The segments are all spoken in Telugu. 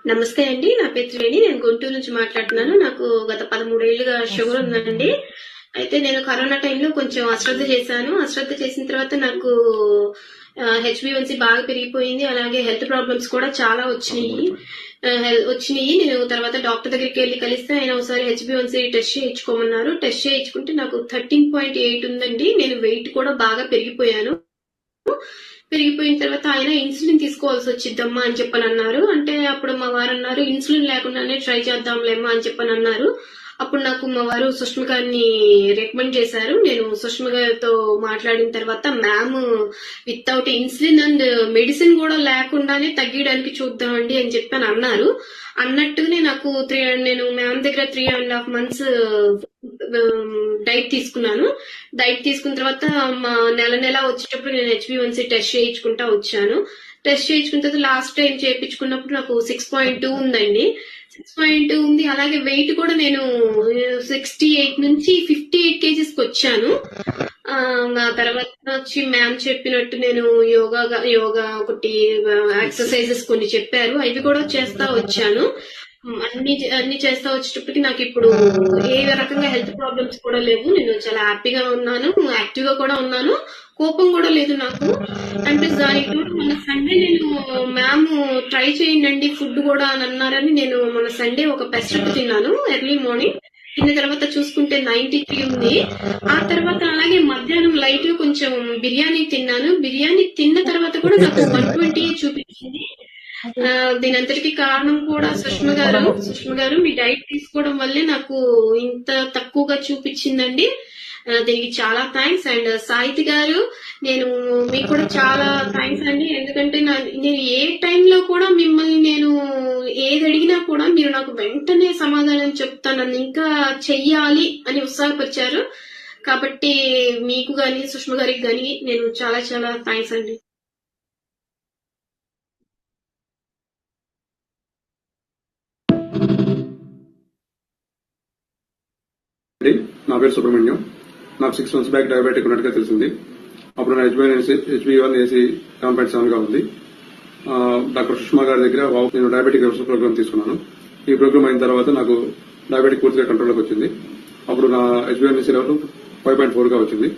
నమస్తే అండి. నా పేరు త్రివేణి. నేను గుంటూరు నుంచి మాట్లాడుతున్నాను. నాకు గత 13 ఏళ్లుగా షుగర్ ఉందండి. అయితే నేను కరోనా టైంలో కొంచెం అశ్రద్ధ చేశాను. అశ్రద్ధ చేసిన తర్వాత నాకు హెచ్బివన్సీ బాగా పెరిగిపోయింది. అలాగే హెల్త్ ప్రాబ్లమ్స్ కూడా చాలా వచ్చినాయి. నేను తర్వాత డాక్టర్ దగ్గరికి వెళ్ళి కలిస్తే ఆయన ఒకసారి హెచ్బివన్సీ టెస్ట్ చేయించుకోమన్నారు. టెస్ట్ చేయించుకుంటే నాకు 13.8 ఉందండి. నేను వెయిట్ కూడా బాగా పెరిగిపోయాను. పెరిగిపోయిన తర్వాత ఆయన ఇన్సులిన్ తీసుకోవాల్సి వచ్చిద్దమ్మా అని చెప్పని అన్నారు. అంటే అప్పుడు మా వారు అన్నారు, ఇన్సులిన్ లేకుండానే ట్రై చేద్దాంలేమ్మా అని చెప్పని అన్నారు. అప్పుడు నాకు మా వారు సుష్మ గారిని రికమెండ్ చేశారు. నేను సుష్మ గారితో మాట్లాడిన తర్వాత ma'am without insulin and medicine కూడా లేకుండానే తగ్గడానికి చూద్దామండి అని చెప్పని అన్నారు. అన్నట్టుగానే నాకు నేను మ్యామ్ దగ్గర 3.5 months డైట్ తీసుకున్నాను. డైట్ తీసుకున్న తర్వాత నెల నెల వచ్చేటప్పుడు నేను హెచ్బివన్సీ టెస్ట్ చేయించుకుంటా వచ్చాను. టెస్ట్ చేయించుకున్న తర్వాత లాస్ట్ టైం చేయించుకున్నప్పుడు నాకు 6.2 ఉందండి. 6.2 ఉంది. అలాగే వెయిట్ కూడా నేను 68 నుంచి 58 kgs వచ్చాను. నా తర్వాత వచ్చి మ్యామ్ చెప్పినట్టు నేను యోగా ఒకటి ఎక్సర్సైజెస్ కొన్ని చెప్పారు. అవి కూడా చేస్తా వచ్చాను. అన్ని చేస్తా వచ్చేటప్పటికి నాకు ఇప్పుడు ఏ రకంగా హెల్త్ ప్రాబ్లమ్స్ కూడా లేవు. నేను చాలా హ్యాపీగా ఉన్నాను, యాక్టివ్ గా కూడా ఉన్నాను, కోపం కూడా లేదు నాకు. అంటే దానికి మొన్న సండే నేను మ్యామ్ ట్రై చేయండి ఫుడ్ కూడా అని అన్నారని నేను మొన్న సండే ఒక పెసరట్టు తిన్నాను ఎర్లీ మార్నింగ్. తిన్న తర్వాత చూసుకుంటే 93 ఉంది. ఆ తర్వాత అలాగే మధ్యాహ్నం లైట్ కొంచెం బిర్యానీ తిన్నాను. బిర్యానీ తిన్న తర్వాత కూడా నాకు 120 చూపించింది. దీని అంతటికి కారణం కూడా సుష్మ గారు మీ డైట్ తీసుకోవడం వల్లే నాకు ఇంత తక్కువగా చూపించిందండి. దీనికి చాలా థ్యాంక్స్. అండ్ సాహితి గారు, నేను మీకు కూడా చాలా థ్యాంక్స్ అండి. ఎందుకంటే నేను ఏ టైంలో కూడా మిమ్మల్ని నేను ఏది అడిగినా కూడా మీరు నాకు వెంటనే సమాధానం చెప్తాను, ఇంకా చెయ్యాలి అని ఉత్సాహపరిచారు. కాబట్టి మీకు గాని సుష్మ గారికి గాని నేను చాలా చాలా థ్యాంక్స్ అండి. నా పేరు సుబ్రహ్మణ్యం. నాకు 6 months బ్యాక్ డయాబెటిక్ ఉన్నట్టుగా తెలిసింది. అప్పుడు నా HbA1c 7.7 గా ఉంది. డాక్టర్ సుష్మా గారి దగ్గర నేను డయాబెటిక్ రివర్సల్ ప్రోగ్రామ్ తీసుకున్నాను. ఈ ప్రోగ్రామ్ అయిన తర్వాత నాకు డయాబెటిక్ పూర్తిగా కంట్రోల్లోకి వచ్చింది. అప్పుడు నా HbA1c లెవెల్ 5.4 గా వచ్చింది.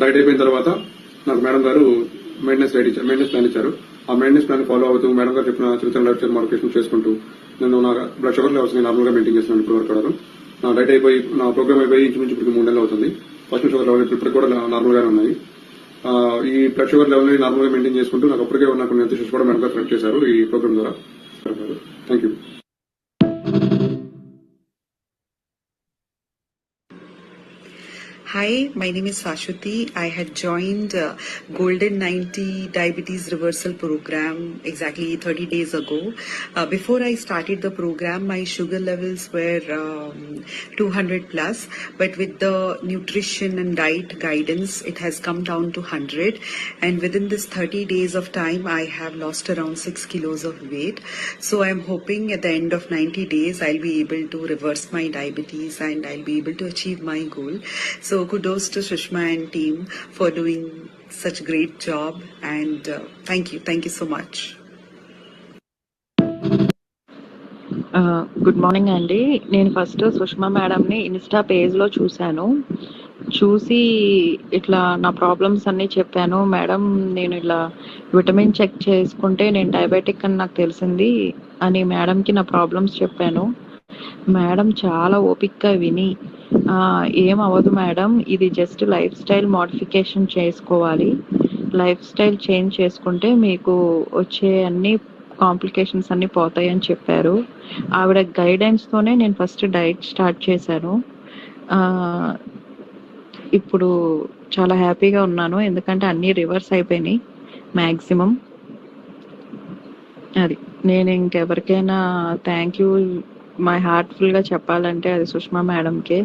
డైట్ అయిపోయిన తర్వాత నాకు మేడం గారు మెయింటెనెన్స్ ప్లాన్ ఇచ్చారు. ఆ మెయింటెనెన్స్ ప్లాన్ ఫాలో అవుతూ మేడం గారు చెప్తున్న లైఫ్ స్టైల్ మోడిఫికేషన్ చేసుకుంటూ నేను నా బ్లడ్ షుగర్ లెవెల్స్ నార్మల్ గా మెయింటైన్ చేస్తున్నాను. ఇప్పుడు వరకు నా డైట్ అయిపోయి నా ప్రోగ్రామ్ అయిపోయి ఇంచుమించు ఇప్పుడు 3 నెలలు అవుతుంది. ఫస్ట్ షుగర్ లెవెల్ ఇప్పుడు కూడా నార్మల్ గానే ఉన్నాయి. ఈ బ్లడ్ షుగర్ లెవెల్ ని నార్మల్ గా మెయింటైన్ చేసుకుంటూ నాకు అప్పటికే నాకు న్యూట్రిషన్ కూడా మేడం గారు కరెక్ట్ చేశారు ఈ ప్రోగ్రామ్ ద్వారా. Thank you. Hi, my name is Sashwati. I had joined Golden 90 Diabetes Reversal Program exactly 30 days ago. Before I started the program, my sugar levels were 200 plus, but with the nutrition and diet guidance, it has come down to 100. And within this 30 days of time, I have lost around 6 kilos of weight. So I'm hoping at the end of 90 days, I'll be able to reverse my diabetes and I'll be able to achieve my goal. So kudos to Sushma and team for doing such great job, and thank you so much. Good morning అండి. నేను ఫస్ట్ సుష్మా మేడంని ఇన్స్టా పేజ్లో చూసి ఇట్లా నా ప్రాబ్లమ్స్ అన్నీ చెప్పాను. మేడం, నేను ఇలా విటమిన్ చెక్ చేసుకుంటే నేను డయాబెటిక్ అని నాకు తెలిసింది అని మేడంకి నా ప్రాబ్లమ్స్ చెప్పాను. మేడం చాలా ఓపిక్గా విని ఏం అవ్వదు మేడం, ఇది జస్ట్ లైఫ్ స్టైల్ మోడిఫికేషన్ చేసుకోవాలి, లైఫ్ స్టైల్ చేంజ్ చేసుకుంటే మీకు వచ్చే అన్ని కాంప్లికేషన్స్ అన్ని పోతాయి అని చెప్పారు. ఆవిడ గైడెన్స్తోనే నేను ఫస్ట్ డైట్ స్టార్ట్ చేశాను. ఇప్పుడు చాలా హ్యాపీగా ఉన్నాను, ఎందుకంటే అన్నీ రివర్స్ అయిపోయినాయి మ్యాక్సిమం. అది నేను ఇంకెవరికైనా థ్యాంక్ యూ మై హార్ట్ఫుల్గా చెప్పాలంటే అది సుష్మా మేడంకే.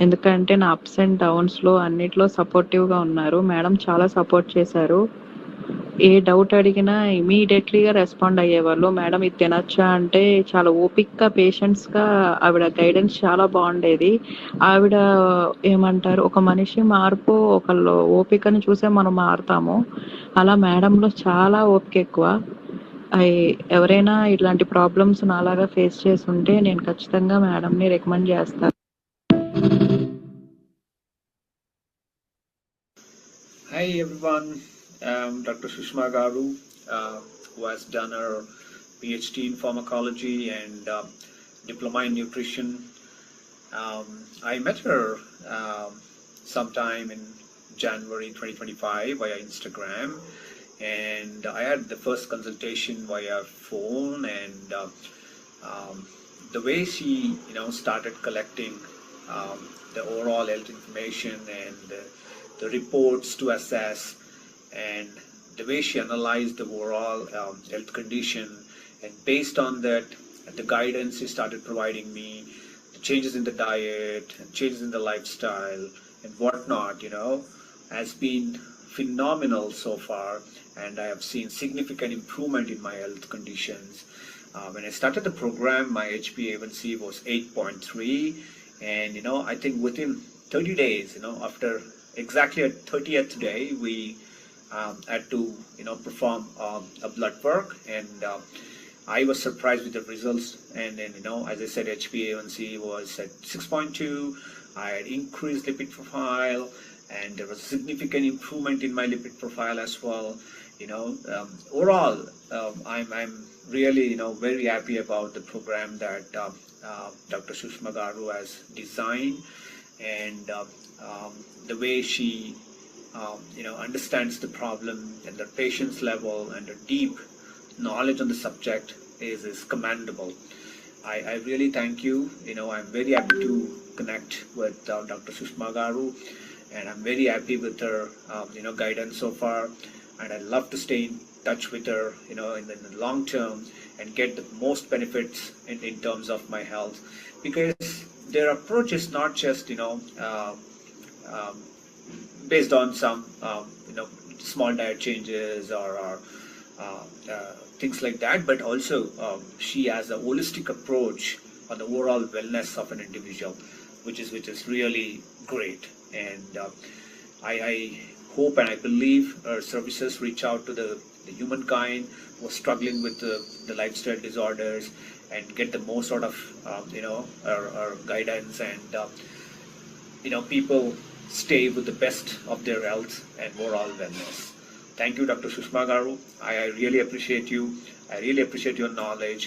ఎందుకంటే నా అప్స్ అండ్ డౌన్స్లో అన్నిట్లో సపోర్టివ్గా ఉన్నారు. మేడం చాలా సపోర్ట్ చేశారు. ఏ డౌట్ అడిగినా ఇమీడియట్లీగా రెస్పాండ్ అయ్యేవాళ్ళు. మేడం ఇది తినొచ్చా అంటే చాలా ఓపిక్గా పేషెంట్స్గా ఆవిడ గైడెన్స్ చాలా బాగుండేది. ఆవిడ ఏమంటారు, ఒక మనిషి మార్పు ఒకళ్ళు ఓపికని చూసే మనం మారుతాము. అలా మేడంలో చాలా ఓపిక ఎక్కువ. ఎవరైనా ఇట్లాంటి ప్రాబ్లమ్స్ నాలాగా ఫేస్ చేసి ఉంటే నేను ఖచ్చితంగా మేడంని రికమెండ్ చేస్తాను. Hi everyone, I'm Dr. Sushma Garu, who has done her PhD in pharmacology and diploma in nutrition. I met her sometime in January 2025 via Instagram, and I had the first consultation via phone, and the way she started collecting the overall health information and the reports to assess, and the way she analyzed the overall health condition, and based on that, the guidance she started providing me, the changes in the diet and changes in the lifestyle and whatnot, has been phenomenal so far, and I have seen significant improvement in my health conditions. When I started the program, my HbA1c was 8.3, and I think within 30 days, after exactly at 30th day, we had to perform a blood work, and I was surprised with the results. And then as I said, HbA1c was at 6.2. I had increased lipid profile, and there was significant improvement in my lipid profile as well. Overall, I'm really very happy about the program that Dr. Sushma Garu has designed, and the way she understands the problem and the patient's level and the deep knowledge on the subject is commendable. I really thank you. I'm very happy to connect with Dr. Sushma Garu, and I'm very happy with her guidance so far, and I'd love to stay in touch with her in the long term and get the most benefits in terms of my health, because their approach is not just based on some small diet changes or things like that, but also she has a holistic approach on the overall wellness of an individual, which is really great. And I hope and I believe her services reach out to the humankind who are struggling with the lifestyle disorders, and get the most out of our guidance, and people stay with the best of their health and overall wellness. Thank you, Dr. Sushma Garu. I really appreciate you. I really appreciate your knowledge.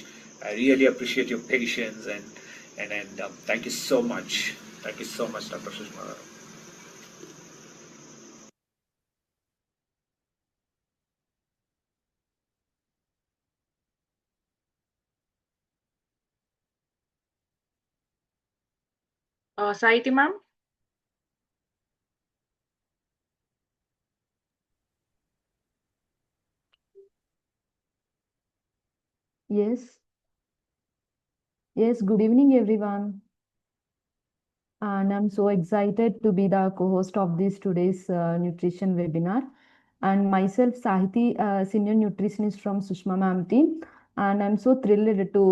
I really appreciate your patience, and thank you so much. Thank you so much, Dr. Sushma Garu. Saiti ma'am? Yes. Yes, good evening, everyone. And I'm so excited to be the co-host of this today's nutrition webinar. And myself, Sahiti, senior nutritionist from Sushma ma'am team. And I'm so thrilled to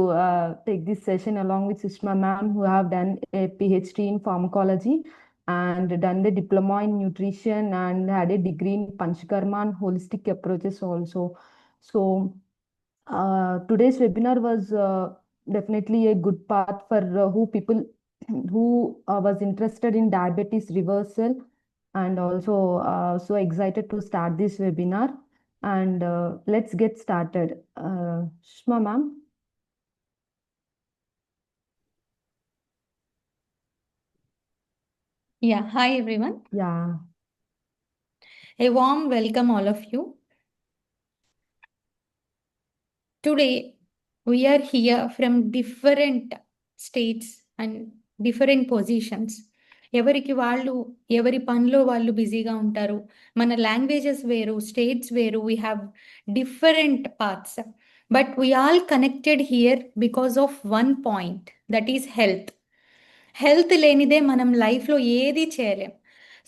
take this session along with Sushma ma'am, who have done a PhD in pharmacology and done the diploma in nutrition and had a degree in Panchakarma and holistic approaches also. So today's webinar was definitely a good path for who people who was interested in diabetes reversal, and also so excited to start this webinar. And let's get started. Shma ma'am. Yeah, hi everyone. Yeah. A warm welcome all of you. Today we are here from different states and different positions. ఎవరికి వాళ్ళు ఎవరి పనిలో వాళ్ళు బిజీగా ఉంటారు. మన లాంగ్వేజెస్ వేరు, స్టేట్స్ వేరు, we have different parts, but we all connected here because of one point, that is health. Health లేనిదే మనం లైఫ్లో ఏది చేయలేం.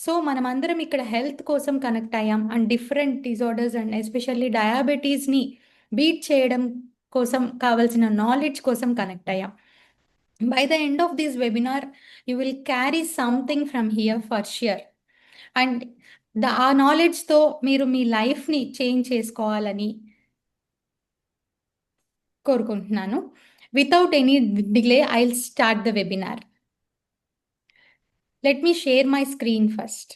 సో మనమందరం ఇక్కడ హెల్త్ కోసం కనెక్ట్ అయ్యాం and different disorders and especially డయాబెటీస్ని బీట్ చేయడం కోసం కావాల్సిన నాలెడ్జ్ కోసం కనెక్ట్ అయ్యాం. By the end of this webinar, you will carry something from here for sure. And ఆ నాలెడ్జ్తో మీరు మీ లైఫ్ని చేంజ్ చేసుకోవాలని కోరుకుంటున్నాను. Without any delay I will start the webinar. Let me share my screen first.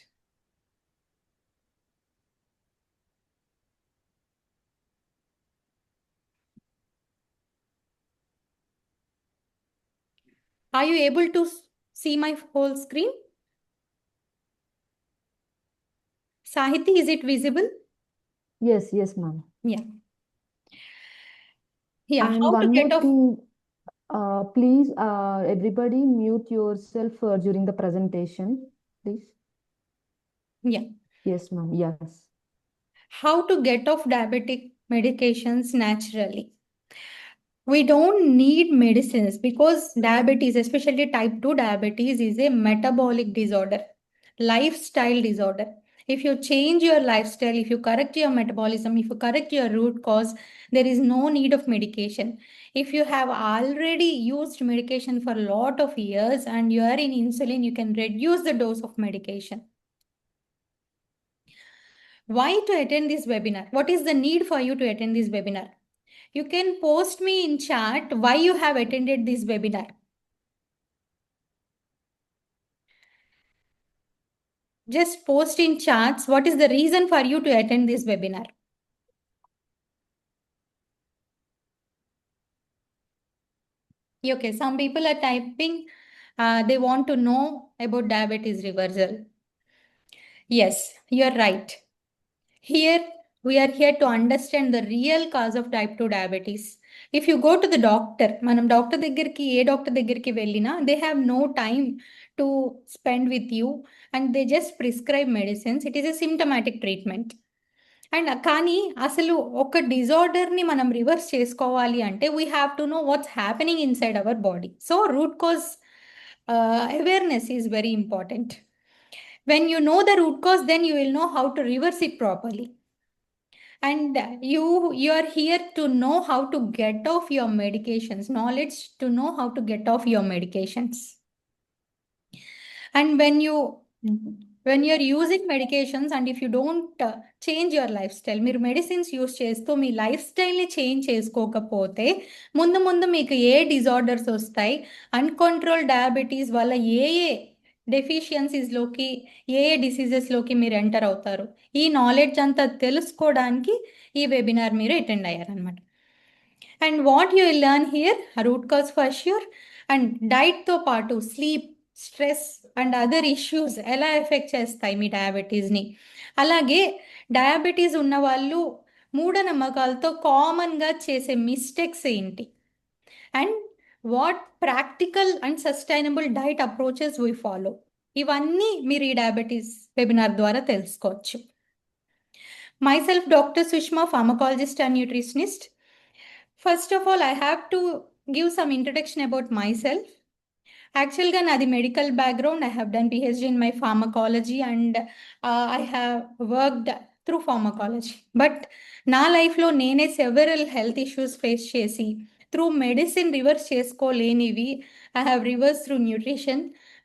Are you able to see my whole screen? Sahiti, is it visible? Yes, ma'am. Yeah. Yeah, And how to one get more off? thing, please, everybody mute yourself during the presentation, please. Yeah. Yes, ma'am. Yes. How to get off diabetic medications naturally. We don't need medicines because diabetes, especially type 2 diabetes, is a metabolic disorder, lifestyle disorder. If you change your lifestyle, if you correct your metabolism, if you correct your root cause, there is no need of medication. If you have already used medication for a lot of years and you are in insulin, you can reduce the dose of medication. Why to attend this webinar? What is the need for you to attend this webinar? You can post me in chat why you have attended this webinar. Just post in chats what is the reason for you to attend this webinar. Okay, some people are typing, they want to know about diabetes reversal. Yes, you're right. Here, we are here to understand the real cause of type 2 diabetes. If you go to the doctor, manam doctor దగ్గరికి ఏ డాక్టర్ దగ్గరికి వెళ్ళినా they have no time to spend with you and they just prescribe medicines. It is a symptomatic treatment. And కానీ అసలు ఒక డిజార్డర్ని మనం రివర్స్ చేసుకోవాలి అంటే we have to know what's happening inside our body. So root cause awareness is very important. When you know the root cause then you will know how to reverse it properly. And you are here to know how to get off your medications, knowledge to know how to get off your medications. And when you're using medications and if you don't change your lifestyle, మీరు మెడిసిన్స్ యూస్ చేస్తూ మీ లైఫ్ స్టైల్ని చేంజ్ చేసుకోకపోతే ముందు ముందు మీకు ఏ డిజార్డర్స్ వస్తాయి, అన్కంట్రోల్ డయాబెటీస్ వల్ల ఏ డెఫిషియన్సీస్లోకి ఏ డిసీజెస్లోకి మీరు ఎంటర్ అవుతారు. ఈ నాలెడ్జ్ అంతా తెలుసుకోవడానికి ఈ వెబినార్ మీరు అటెండ్ అయ్యారనమాట. And what you will learn here, root cause for sure, and డైట్తో పాటు sleep, stress and other issues ఎలా ఎఫెక్ట్ చేస్తాయి మీ డయాబెటీస్ని. అలాగే డయాబెటీస్ ఉన్న వాళ్ళు మూఢనమ్మకాలతో కామన్గా చేసే మిస్టేక్స్ ఏంటి, and what practical and sustainable diet approaches we follow, ఇవన్నీ మీరు ఈ డయాబెటీస్ వెబినార్ ద్వారా తెలుసుకోవచ్చు. Myself, Dr. Sushma, pharmacologist and nutritionist. First of all, I have to give some introduction about myself. Actually, నాది medical background. I have done PhD in my pharmacology and I have worked through pharmacology. But నా లైఫ్లో నేనే సెవెరల్ హెల్త్ ఇష్యూస్ ఫేస్ చేసి త్రూ మెడిసిన్ రివర్స్ చేసుకోలేనివి I have reversed through nutrition,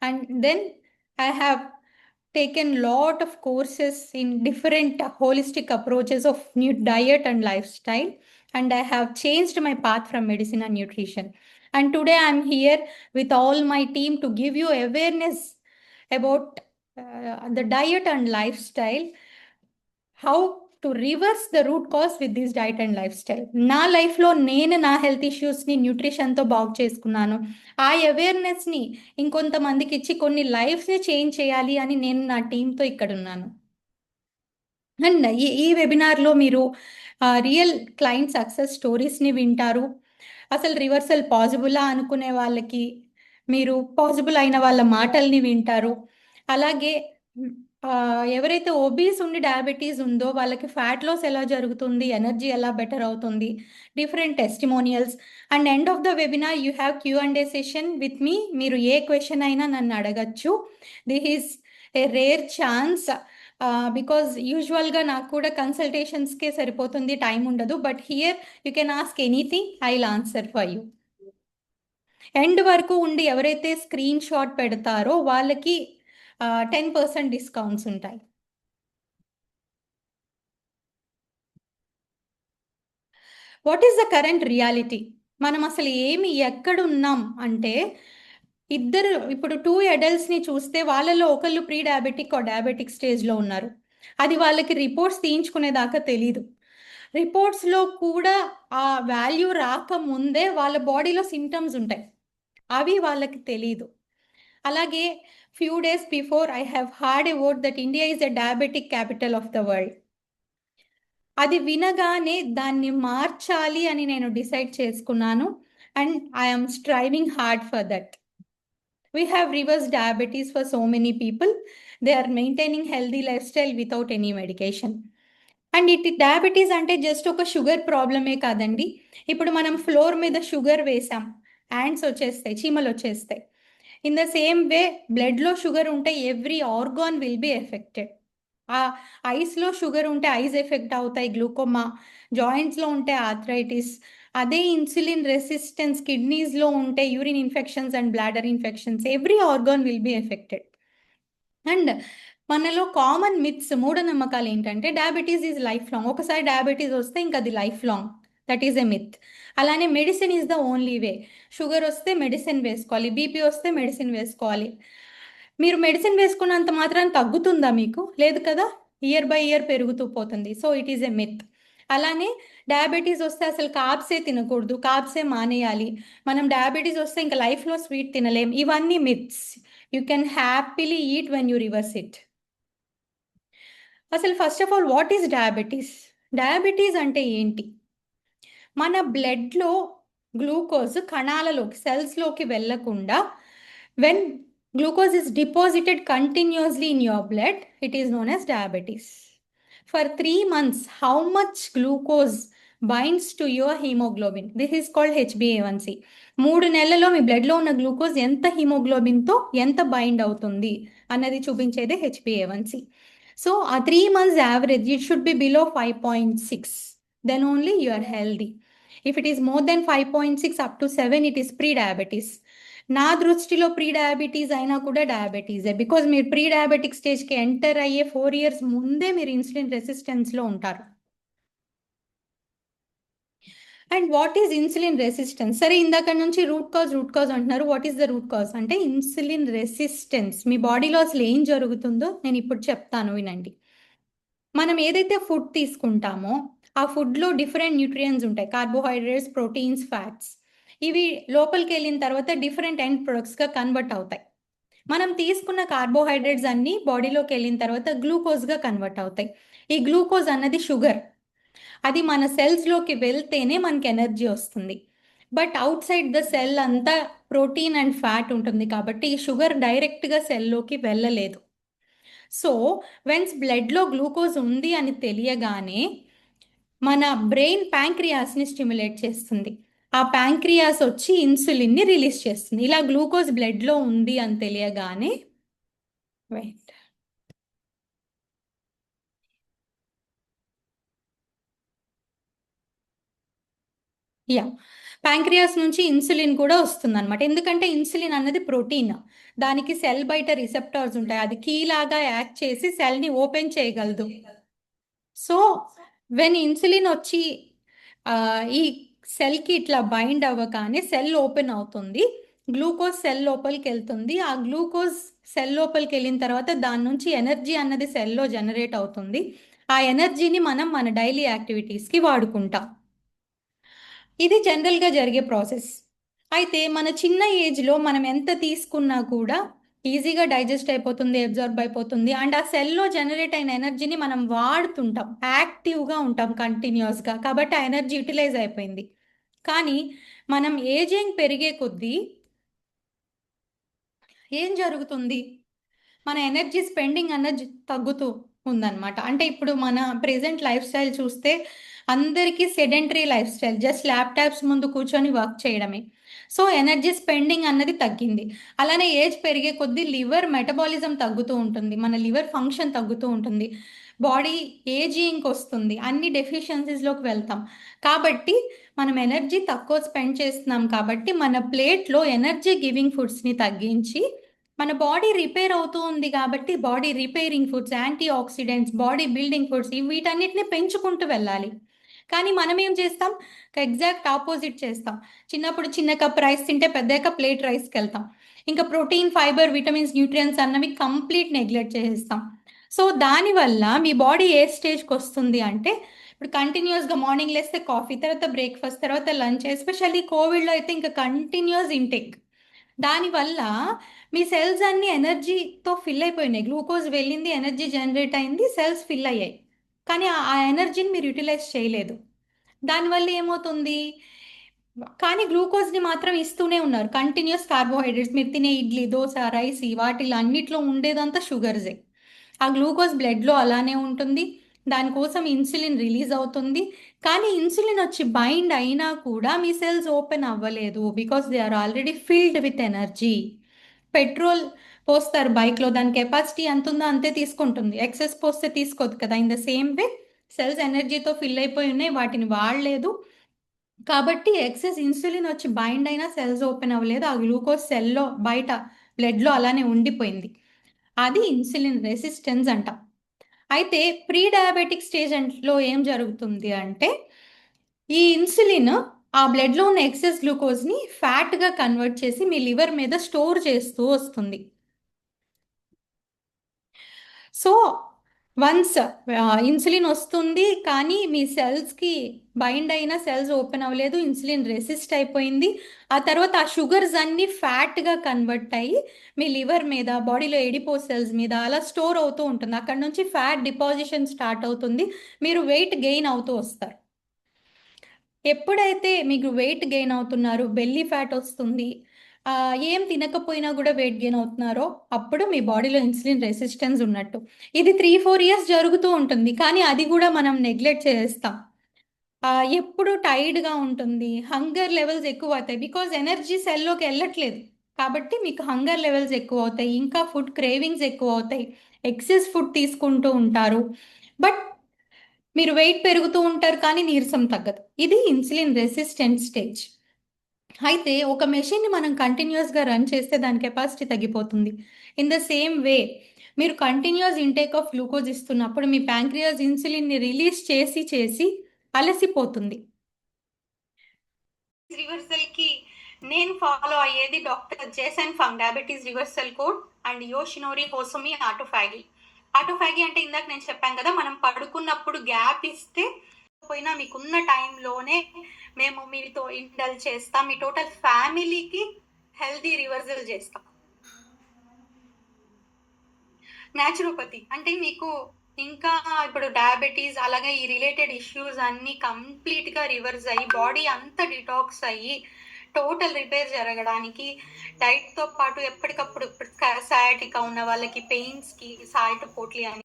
and then I have taken lot of courses in different holistic approaches of new diet and lifestyle, and I have changed my path from medicine and nutrition. And today I'm here with all my team to give you awareness about the diet and lifestyle, how to reverse the root cause with this diet and lifestyle. నా లైఫ్లో నేను నా హెల్త్ ఇష్యూస్ని న్యూట్రిషన్తో బాగు చేసుకున్నాను. ఆ అవేర్నెస్ని ఇంకొంతమందికి ఇచ్చి కొన్ని లైఫ్ని చేంజ్ చేయాలి అని నేను నా టీంతో ఇక్కడ ఉన్నాను. అండ్ ఈ వెబినార్లో మీరు రియల్ క్లయింట్ సక్సెస్ స్టోరీస్ని వింటారు. అసలు రివర్సల్ పాసిబులా అనుకునే వాళ్ళకి మీరు పాసిబుల్ అయిన వాళ్ళ మాటల్ని వింటారు. అలాగే ఎవరైతే ఒబీస్ ఉండి డయాబెటీస్ ఉందో వాళ్ళకి ఫ్యాట్ లాస్ ఎలా జరుగుతుంది, ఎనర్జీ ఎలా బెటర్ అవుతుంది, different testimonials. And end of the webinar you have Q&A session with me. మీరు ఏ క్వశ్చన్ అయినా నన్ను అడగచ్చు. This is a rare chance, because యూజువల్గా నాకు కూడా కన్సల్టేషన్స్కే సరిపోతుంది, టైం ఉండదు. But here you can ask anything, I will answer for you. End వరకు ఉండి ఎవరైతే స్క్రీన్ షాట్ పెడతారో వాళ్ళకి 10% డిస్కౌంట్స్ ఉంటాయి. What is the current reality? మనం అసలు ఎక్కడున్నాం అంటే, ఇప్పుడు 2 అడల్ట్స్ని చూస్తే వాళ్ళలో ఒకళ్ళు ప్రీ డయాబెటిక్ or డయాబెటిక్ స్టేజ్లో ఉన్నారు. అది వాళ్ళకి రిపోర్ట్స్ తీయించుకునేదాకా తెలీదు. రిపోర్ట్స్లో కూడా ఆ వాల్యూ రాకముందే వాళ్ళ బాడీలో సిమ్టమ్స్ ఉంటాయి, అవి వాళ్ళకి తెలీదు. అలాగే few days before I have hard a word that India is a diabetic capital of the world. అది వినగానే దాన్ని మార్చాలి అని నేను డిసైడ్ చేసుకున్నాను, and I'm striving hard for that. We have reversed diabetes for so many people. They are maintaining healthy lifestyle without any medication. And diabetes అంటే జస్ట్ ఒక షుగర్ ప్రాబ్లమే కాదండి. ఇప్పుడు మనం ఫ్లోర్ మీద షుగర్ వేసాం, యాండ్స్ వచ్చేస్తాయి, చీమలు వచ్చేస్తాయి. ఇన్ ద సేమ్ వే బ్లడ్లో షుగర్ ఉంటే every organ will be affected. ఆ ఐస్లో షుగర్ ఉంటే ఐస్ ఎఫెక్ట్ అవుతాయి, గ్లూకోమా. జాయింట్స్లో ఉంటే ఆర్థరైటిస్. అదే ఇన్సులిన్ రెసిస్టెన్స్ కిడ్నీస్లో ఉంటే urine infections and bladder infections. Every organ will be affected. And మనలో కామన్ మిత్స్, మూఢనమ్మకాలు ఏంటంటే డయాబెటీస్ ఈజ్ లైఫ్ లాంగ్. ఒకసారి డయాబెటీస్ వస్తే ఇంకా అది lifelong, that is a myth. అలానే medicine is the only way. Sugar వస్తే మెడిసిన్ వేసుకోవాలి, బీపీ వస్తే మెడిసిన్ వేసుకోవాలి. మీరు మెడిసిన్ వేసుకున్నంత మాత్రాన్ని తగ్గుతుందా? మీకు లేదు కదా, ఇయర్ బై ఇయర్ పెరుగుతూ పోతుంది. So it is a myth. అలానే డయాబెటీస్ వస్తే అసలు కార్బ్సే తినకూడదు, కార్బ్సే మానేయాలి, మనం డయాబెటీస్ వస్తే ఇంకా లైఫ్లో స్వీట్ తినలేం. ఇవన్నీ myths. You can happily eat when you reverse it. అసలు first of all what is diabetes? Diabetes అంటే ఏంటి? మన బ్లడ్లో గ్లూకోజ్ కణాలలోకి, సెల్స్లోకి వెళ్ళకుండా, when glucose is deposited continuously in your blood, it is known as diabetes. For 3 months, how much glucose binds to your hemoglobin? This is called HbA1c. 3 నెలల్లో మీ బ్లడ్లో ఉన్న గ్లూకోజ్ ఎంత హిమోగ్లోబిన్తో ఎంత బైండ్ అవుతుంది అన్నది చూపించేదే HbA1c. సో ఆ 3 months average, it should be below 5.6. Then only you are healthy. If it is more than 5.6 up to 7, it is pre-diabetes. నా దృష్టిలో ప్రీ డయాబెటీస్ అయినా కూడా డయాబెటీసే. బికాజ్ మీరు ప్రీ డయాబెటిక్ స్టేజ్కి ఎంటర్ అయ్యే 4 years ముందే మీరు ఇన్సులిన్ రెసిస్టెన్స్లో ఉంటారు. And what is insulin resistance? సరే, ఇందాక నుంచి రూట్ కాజ్ అంటున్నారు. What is the root cause అంటే ఇన్సులిన్ రెసిస్టెన్స్. మీ బాడీలో అసలు ఏం జరుగుతుందో నేను ఇప్పుడు చెప్తాను, వినండి. మనం ఏదైతే ఫుడ్ తీసుకుంటామో ఆ ఫుడ్లో డిఫరెంట్ న్యూట్రియన్స్ ఉంటాయి, కార్బోహైడ్రేట్స్, ప్రోటీన్స్, ఫ్యాట్స్. ఇవి లోపలికి వెళ్ళిన తర్వాత డిఫరెంట్ ఎండ్ ప్రొడక్ట్స్గా కన్వర్ట్ అవుతాయి. మనం తీసుకున్న కార్బోహైడ్రేట్స్ అన్నీ బాడీలోకి వెళ్ళిన తర్వాత గ్లూకోజ్గా కన్వర్ట్ అవుతాయి. ఈ గ్లూకోజ్ అన్నది షుగర్. అది మన సెల్స్లోకి వెళ్తేనే మనకి ఎనర్జీ వస్తుంది. But out side the cell అంతా ప్రోటీన్ అండ్ ఫ్యాట్ ఉంటుంది కాబట్టి ఈ షుగర్ డైరెక్ట్గా సెల్లోకి వెళ్ళలేదు. సో వెన్స్ బ్లడ్లో గ్లూకోజ్ ఉంది అని తెలియగానే మన బ్రెయిన్ ప్యాంక్రియాస్ని స్టిమ్యులేట్ చేస్తుంది. ఆ ప్యాంక్రియాస్ వచ్చి ఇన్సులిన్ని రిలీజ్ చేస్తుంది. ఇలా గ్లూకోజ్ బ్లడ్లో ఉంది అని తెలియగానే ప్యాంక్రియాస్ నుంచి ఇన్సులిన్ కూడా వస్తుంది అనమాట. ఎందుకంటే ఇన్సులిన్ అన్నది ప్రోటీన్, దానికి సెల్ బయట రిసెప్టార్స్ ఉంటాయి, అది కీ లాగా యాక్ట్ చేసి సెల్ని ఓపెన్ చేయగలదు. సో వెన్ ఇన్సులిన్ వచ్చి ఈ సెల్కి ఇట్లా బైండ్ అవ్వగానే సెల్ ఓపెన్ అవుతుంది, గ్లూకోజ్ సెల్ లోపలికి వెళ్తుంది. ఆ గ్లూకోజ్ సెల్ లోపలికి వెళ్ళిన తర్వాత దాని నుంచి ఎనర్జీ అన్నది సెల్లో జనరేట్ అవుతుంది. ఆ ఎనర్జీని మనం మన డైలీ యాక్టివిటీస్కి వాడుకుంటాం. ఇది జనరల్గా జరిగే ప్రాసెస్. అయితే మన చిన్న ఏజ్లో మనం ఎంత తీసుకున్నా కూడా ఈజీగా డైజెస్ట్ అయిపోతుంది, అబ్జర్బ్ అయిపోతుంది. అండ్ ఆ సెల్లో జనరేట్ అయిన ఎనర్జీని మనం వాడుతుంటాం, యాక్టివ్గా ఉంటాం కంటిన్యూస్గా, కాబట్టి ఆ ఎనర్జీ యూటిలైజ్ అయిపోయింది. కానీ మనం ఏజింగ్ పెరిగే కొద్దీ ఏం జరుగుతుంది? మన ఎనర్జీ స్పెండింగ్ అన్నది తగ్గుతూ ఉందన్నమాట. అంటే ఇప్పుడు మన ప్రెజెంట్ లైఫ్ స్టైల్ చూస్తే అందరికీ sedentary life style, just laptops ముందు కూర్చొని వర్క్ చేయడమే. సో ఎనర్జీ స్పెండింగ్ అన్నది తగ్గింది. అలానే ఏజ్ పెరిగే కొద్దీ లివర్ మెటబాలిజం తగ్గుతూ ఉంటుంది, మన లివర్ ఫంక్షన్ తగ్గుతూ ఉంటుంది, బాడీ ఏజింగ్కి వస్తుంది, అన్ని డెఫిషియన్సీస్లోకి వెళ్తాం. కాబట్టి మనం ఎనర్జీ తక్కువ స్పెండ్ చేస్తున్నాం కాబట్టి మన ప్లేట్లో ఎనర్జీ గివింగ్ ఫుడ్స్ని తగ్గించి మన బాడీ రిపేర్ అవుతూ ఉంది కాబట్టి body repairing foods, antioxidants, body building foods వీటన్నిటిని పెంచుకుంటూ వెళ్ళాలి. కానీ మనం ఏం చేస్తాం, ఎగ్జాక్ట్ ఆపోజిట్ చేస్తాం. చిన్నప్పుడు చిన్న కప్ రైస్ తింటే పెద్దాక ప్లేట్ రైస్కి వెళ్తాం. ఇంకా ప్రోటీన్, ఫైబర్, విటమిన్స్, న్యూట్రియన్స్ అన్నవి కంప్లీట్ నెగ్లెక్ట్ చేసేస్తాం. సో దానివల్ల మీ బాడీ ఏ స్టేజ్కి వస్తుంది అంటే, ఇప్పుడు కంటిన్యూస్గా మార్నింగ్ లేస్తే కాఫీ, తర్వాత బ్రేక్ఫాస్ట్, తర్వాత లంచ్, ఎస్పెషల్లీ కోవిడ్లో అయితే ఇంకా కంటిన్యూస్ ఇంటేక్. దానివల్ల మీ సెల్స్ అన్ని ఎనర్జీతో ఫిల్ అయిపోయినాయి, గ్లూకోజ్ వెళ్ళింది, ఎనర్జీ జనరేట్ అయింది, సెల్స్ ఫిల్ అయ్యాయి. కానీ ఆ ఎనర్జీని మీరు యూటిలైజ్ చేయలేదు. దానివల్ల ఏమవుతుంది, కానీ గ్లూకోజ్ని మాత్రం ఇస్తూనే ఉన్నారు. కంటిన్యూస్ కార్బోహైడ్రేట్స్, మీరు తినే ఇడ్లీ, దోశ, రైస్ వాటిలో అన్నిట్లో ఉండేదంతా షుగర్సే. ఆ గ్లూకోజ్ బ్లడ్లో అలానే ఉంటుంది, దానికోసం ఇన్సులిన్ రిలీజ్ అవుతుంది. కానీ ఇన్సులిన్ వచ్చి బైండ్ అయినా కూడా మీ సెల్స్ ఓపెన్ అవ్వలేదు, because they are already filled with energy. Petrol పోస్తారు బైక్లో, దాని కెపాసిటీ ఎంత ఉందో అంతే తీసుకుంటుంది, ఎక్సెస్ పోస్తే తీసుకోదు కదా. In the same way cells ఎనర్జీతో ఫిల్ అయిపోయి ఉన్నాయి, వాటిని వాడలేదు కాబట్టి ఎక్సెస్ ఇన్సులిన్ వచ్చి బైండ్ అయినా సెల్స్ ఓపెన్ అవ్వలేదు, ఆ గ్లూకోజ్ సెల్లో బయట బ్లడ్లో అలానే ఉండిపోయింది. అది ఇన్సులిన్ రెసిస్టెన్స్ అంటాం. అయితే ప్రీ డయాబెటిక్ స్టేజ్లో ఏం జరుగుతుంది అంటే, ఈ ఇన్సులిన్ ఆ బ్లడ్లో ఉన్న ఎక్సెస్ గ్లూకోజ్ని ఫ్యాట్గా కన్వర్ట్ చేసి మీ లివర్ మీద స్టోర్ చేస్తూ వస్తుంది. సో వన్స్ ఇన్సులిన్ వస్తుంది కానీ మీ సెల్స్కి బైండ్ అయిన సెల్స్ ఓపెన్ అవ్వలేదు, ఇన్సులిన్ రెసిస్ట్ అయిపోయింది. ఆ తర్వాత ఆ షుగర్స్ అన్ని ఫ్యాట్గా కన్వర్ట్ అయ్యి మీ లివర్ మీద, బాడీలో ఎడిపోస్ సెల్స్ మీద అలా స్టోర్ అవుతూ ఉంటుంది. అక్కడ నుంచి ఫ్యాట్ డిపాజిషన్ స్టార్ట్ అవుతుంది, మీరు వెయిట్ గెయిన్ అవుతూ వస్తారు. ఎప్పుడైతే మీకు వెయిట్ గెయిన్ అవుతున్నారు, బెల్లీ ఫ్యాట్ వస్తుంది, ఏం తినకపోయినా కూడా వెయిట్ గెయిన్ అవుతున్నారో అప్పుడు మీ బాడీలో ఇన్సులిన్ రెసిస్టెన్స్ ఉన్నట్టు. ఇది 3-4 ఇయర్స్ జరుగుతూ ఉంటుంది, కానీ అది కూడా మనం నెగ్లెక్ట్ చేస్తాం. ఎప్పుడు టైర్డ్గా ఉంటుంది, హంగర్ లెవెల్స్ ఎక్కువ అవుతాయి, బికాజ్ ఎనర్జీ సెల్లోకి వెళ్ళట్లేదు కాబట్టి మీకు హంగర్ లెవెల్స్ ఎక్కువ అవుతాయి, ఇంకా ఫుడ్ క్రేవింగ్స్ ఎక్కువ అవుతాయి, ఎక్సెస్ ఫుడ్ తీసుకుంటూ ఉంటారు, బట్ మీరు వెయిట్ పెరుగుతూ ఉంటారు కానీ నీరసం తగ్గదు. ఇది ఇన్సులిన్ రెసిస్టెంట్ స్టేజ్. అయితే ఒక మెషిన్ని మనం కంటిన్యూస్గా రన్ చేస్తే దాని కెపాసిటీ తగ్గిపోతుంది. ఇన్ ద సేమ్ వే మీరు కంటిన్యూస్ ఇంటేక్ ఆఫ్ గ్లూకోజ్ ఇస్తున్నప్పుడు మీ ప్యాంక్రియాస్ ఇన్సులిన్ని రిలీజ్ చేసి చేసి అలసిపోతుంది. రివర్సల్కి నేను ఫాలో అయ్యేది doctor Jason Fung diabetes reversal code and Yoshinori Ohsumi autophagy. Autophagy అంటే ఇందాక నేను చెప్పాను కదా, మనం పడుకున్నప్పుడు గ్యాప్ ఇస్తే పోయినా మీకున్న టైంలోనే మేము మీతో ఇండల్ చేస్తాం, మీ టోటల్ ఫ్యామిలీకి హెల్తీ రివర్సల్ చేస్తాం. న్యాచురోపతి అంటే మీకు ఇంకా ఇప్పుడు డయాబెటీస్ అలాగే ఈ రిలేటెడ్ ఇష్యూస్ అన్నీ కంప్లీట్గా రివర్స్ అయ్యి బాడీ అంతా డిటాక్స్ అయ్యి టోటల్ రిపేర్ జరగడానికి డైట్తో పాటు ఎప్పటికప్పుడు సయాటికా ఉన్న వాళ్ళకి పెయిన్స్కి సాల్ట్ పోట్లీ అని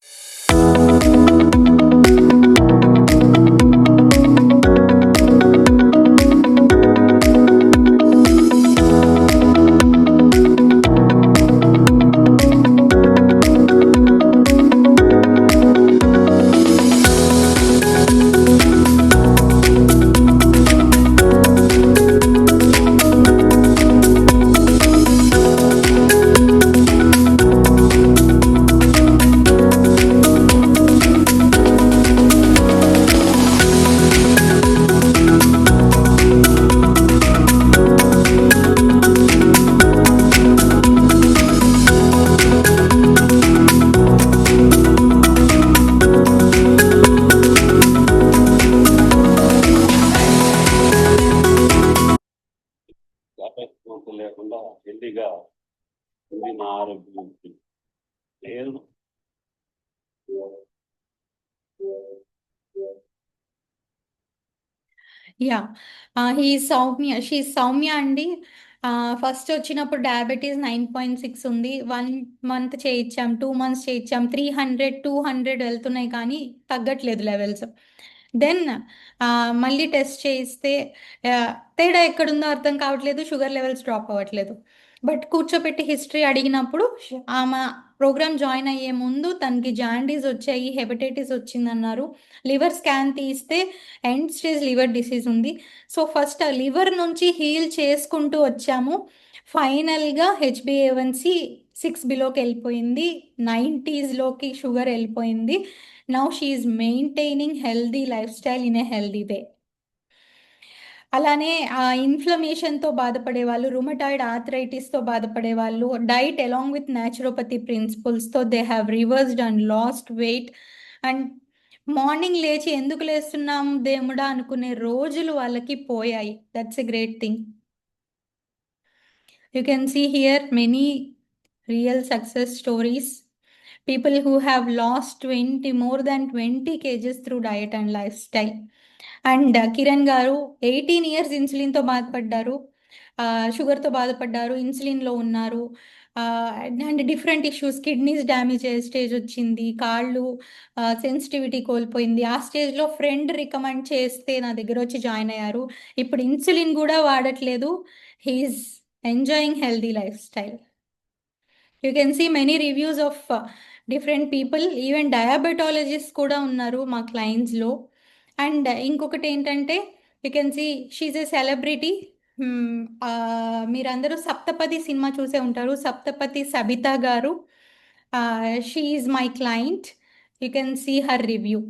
లేకుండా హెల్దీగా ఉంది నా ఆరోగ్యం. నేను యా షీ సౌమ్య అండి. ఫస్ట్ వచ్చినప్పుడు డయాబెటీస్ 9.6 ఉంది, 1 మంత్ చేయించాం, 2 మంత్స్ చేయించాం, 300 200 వెళ్తున్నాయి కానీ తగ్గట్లేదు లెవెల్స్. దెన్ మళ్ళీ టెస్ట్ చేయిస్తే తేడా ఎక్కడుందో అర్థం కావట్లేదు, షుగర్ లెవెల్స్ డ్రాప్ అవ్వట్లేదు. బట్ కూర్చోపెట్టి హిస్టరీ అడిగినప్పుడు ఆమె ప్రోగ్రామ్ జాయిన్ అయ్యే ముందు తనకి జాండీస్ వచ్చాయి, హెపటైటిస్ వచ్చిందన్నారు. లివర్ స్కాన్ తీస్తే ఎండ్ స్టేజ్ లివర్ డిసీజ్ ఉంది. సో ఫస్ట్ ఆ లివర్ నుంచి హీల్ చేసుకుంటూ వచ్చాము. ఫైనల్గా హెచ్బిఏవన్సి 6 బిలోకి వెళ్ళిపోయింది, 90s షుగర్ వెళ్ళిపోయింది. Now she is maintaining healthy lifestyle in a healthy way. అలానే ఇన్ఫ్లమేషన్తో బాధపడే వాళ్ళు, రుమటాయిడ్ ఆర్థరైటిస్తో బాధపడే వాళ్ళు డైట్ అలాంగ్ విత్ న్యాచురోపతి ప్రిన్సిపల్స్తో they have reversed and lost weight. And morning లేచి ఎందుకు లేస్తున్నాం దేవుడా అనుకునే రోజులు వాళ్ళకి పోయాయి. That's a great thing. You can see here many real success stories. People who have lost more than 20 kgs through diet and lifestyle. And Kiran గారు 18 years ఇన్సులిన్తో బాధపడ్డారు, షుగర్తో బాధపడ్డారు, ఇన్సులిన్లో ఉన్నారు. And different issues, kidneys damage అయ్యే స్టేజ్ వచ్చింది, కాళ్ళు సెన్సిటివిటీ కోల్పోయింది. ఆ స్టేజ్లో ఫ్రెండ్ రికమెండ్ చేస్తే నా దగ్గర వచ్చి జాయిన్ అయ్యారు. ఇప్పుడు ఇన్సులిన్ కూడా వాడట్లేదు. He's enjoying healthy lifestyle. You can see many reviews of different people, even diabetologists కూడా ఉన్నారు మా క్లయింట్స్లో. అండ్ ఇంకొకటి ఏంటంటే you can see she's a celebrity. మీరందరూ సప్తపది సినిమా చూసే ఉంటారు. Saptapati Sabitha garu, she is my client. You can see her review.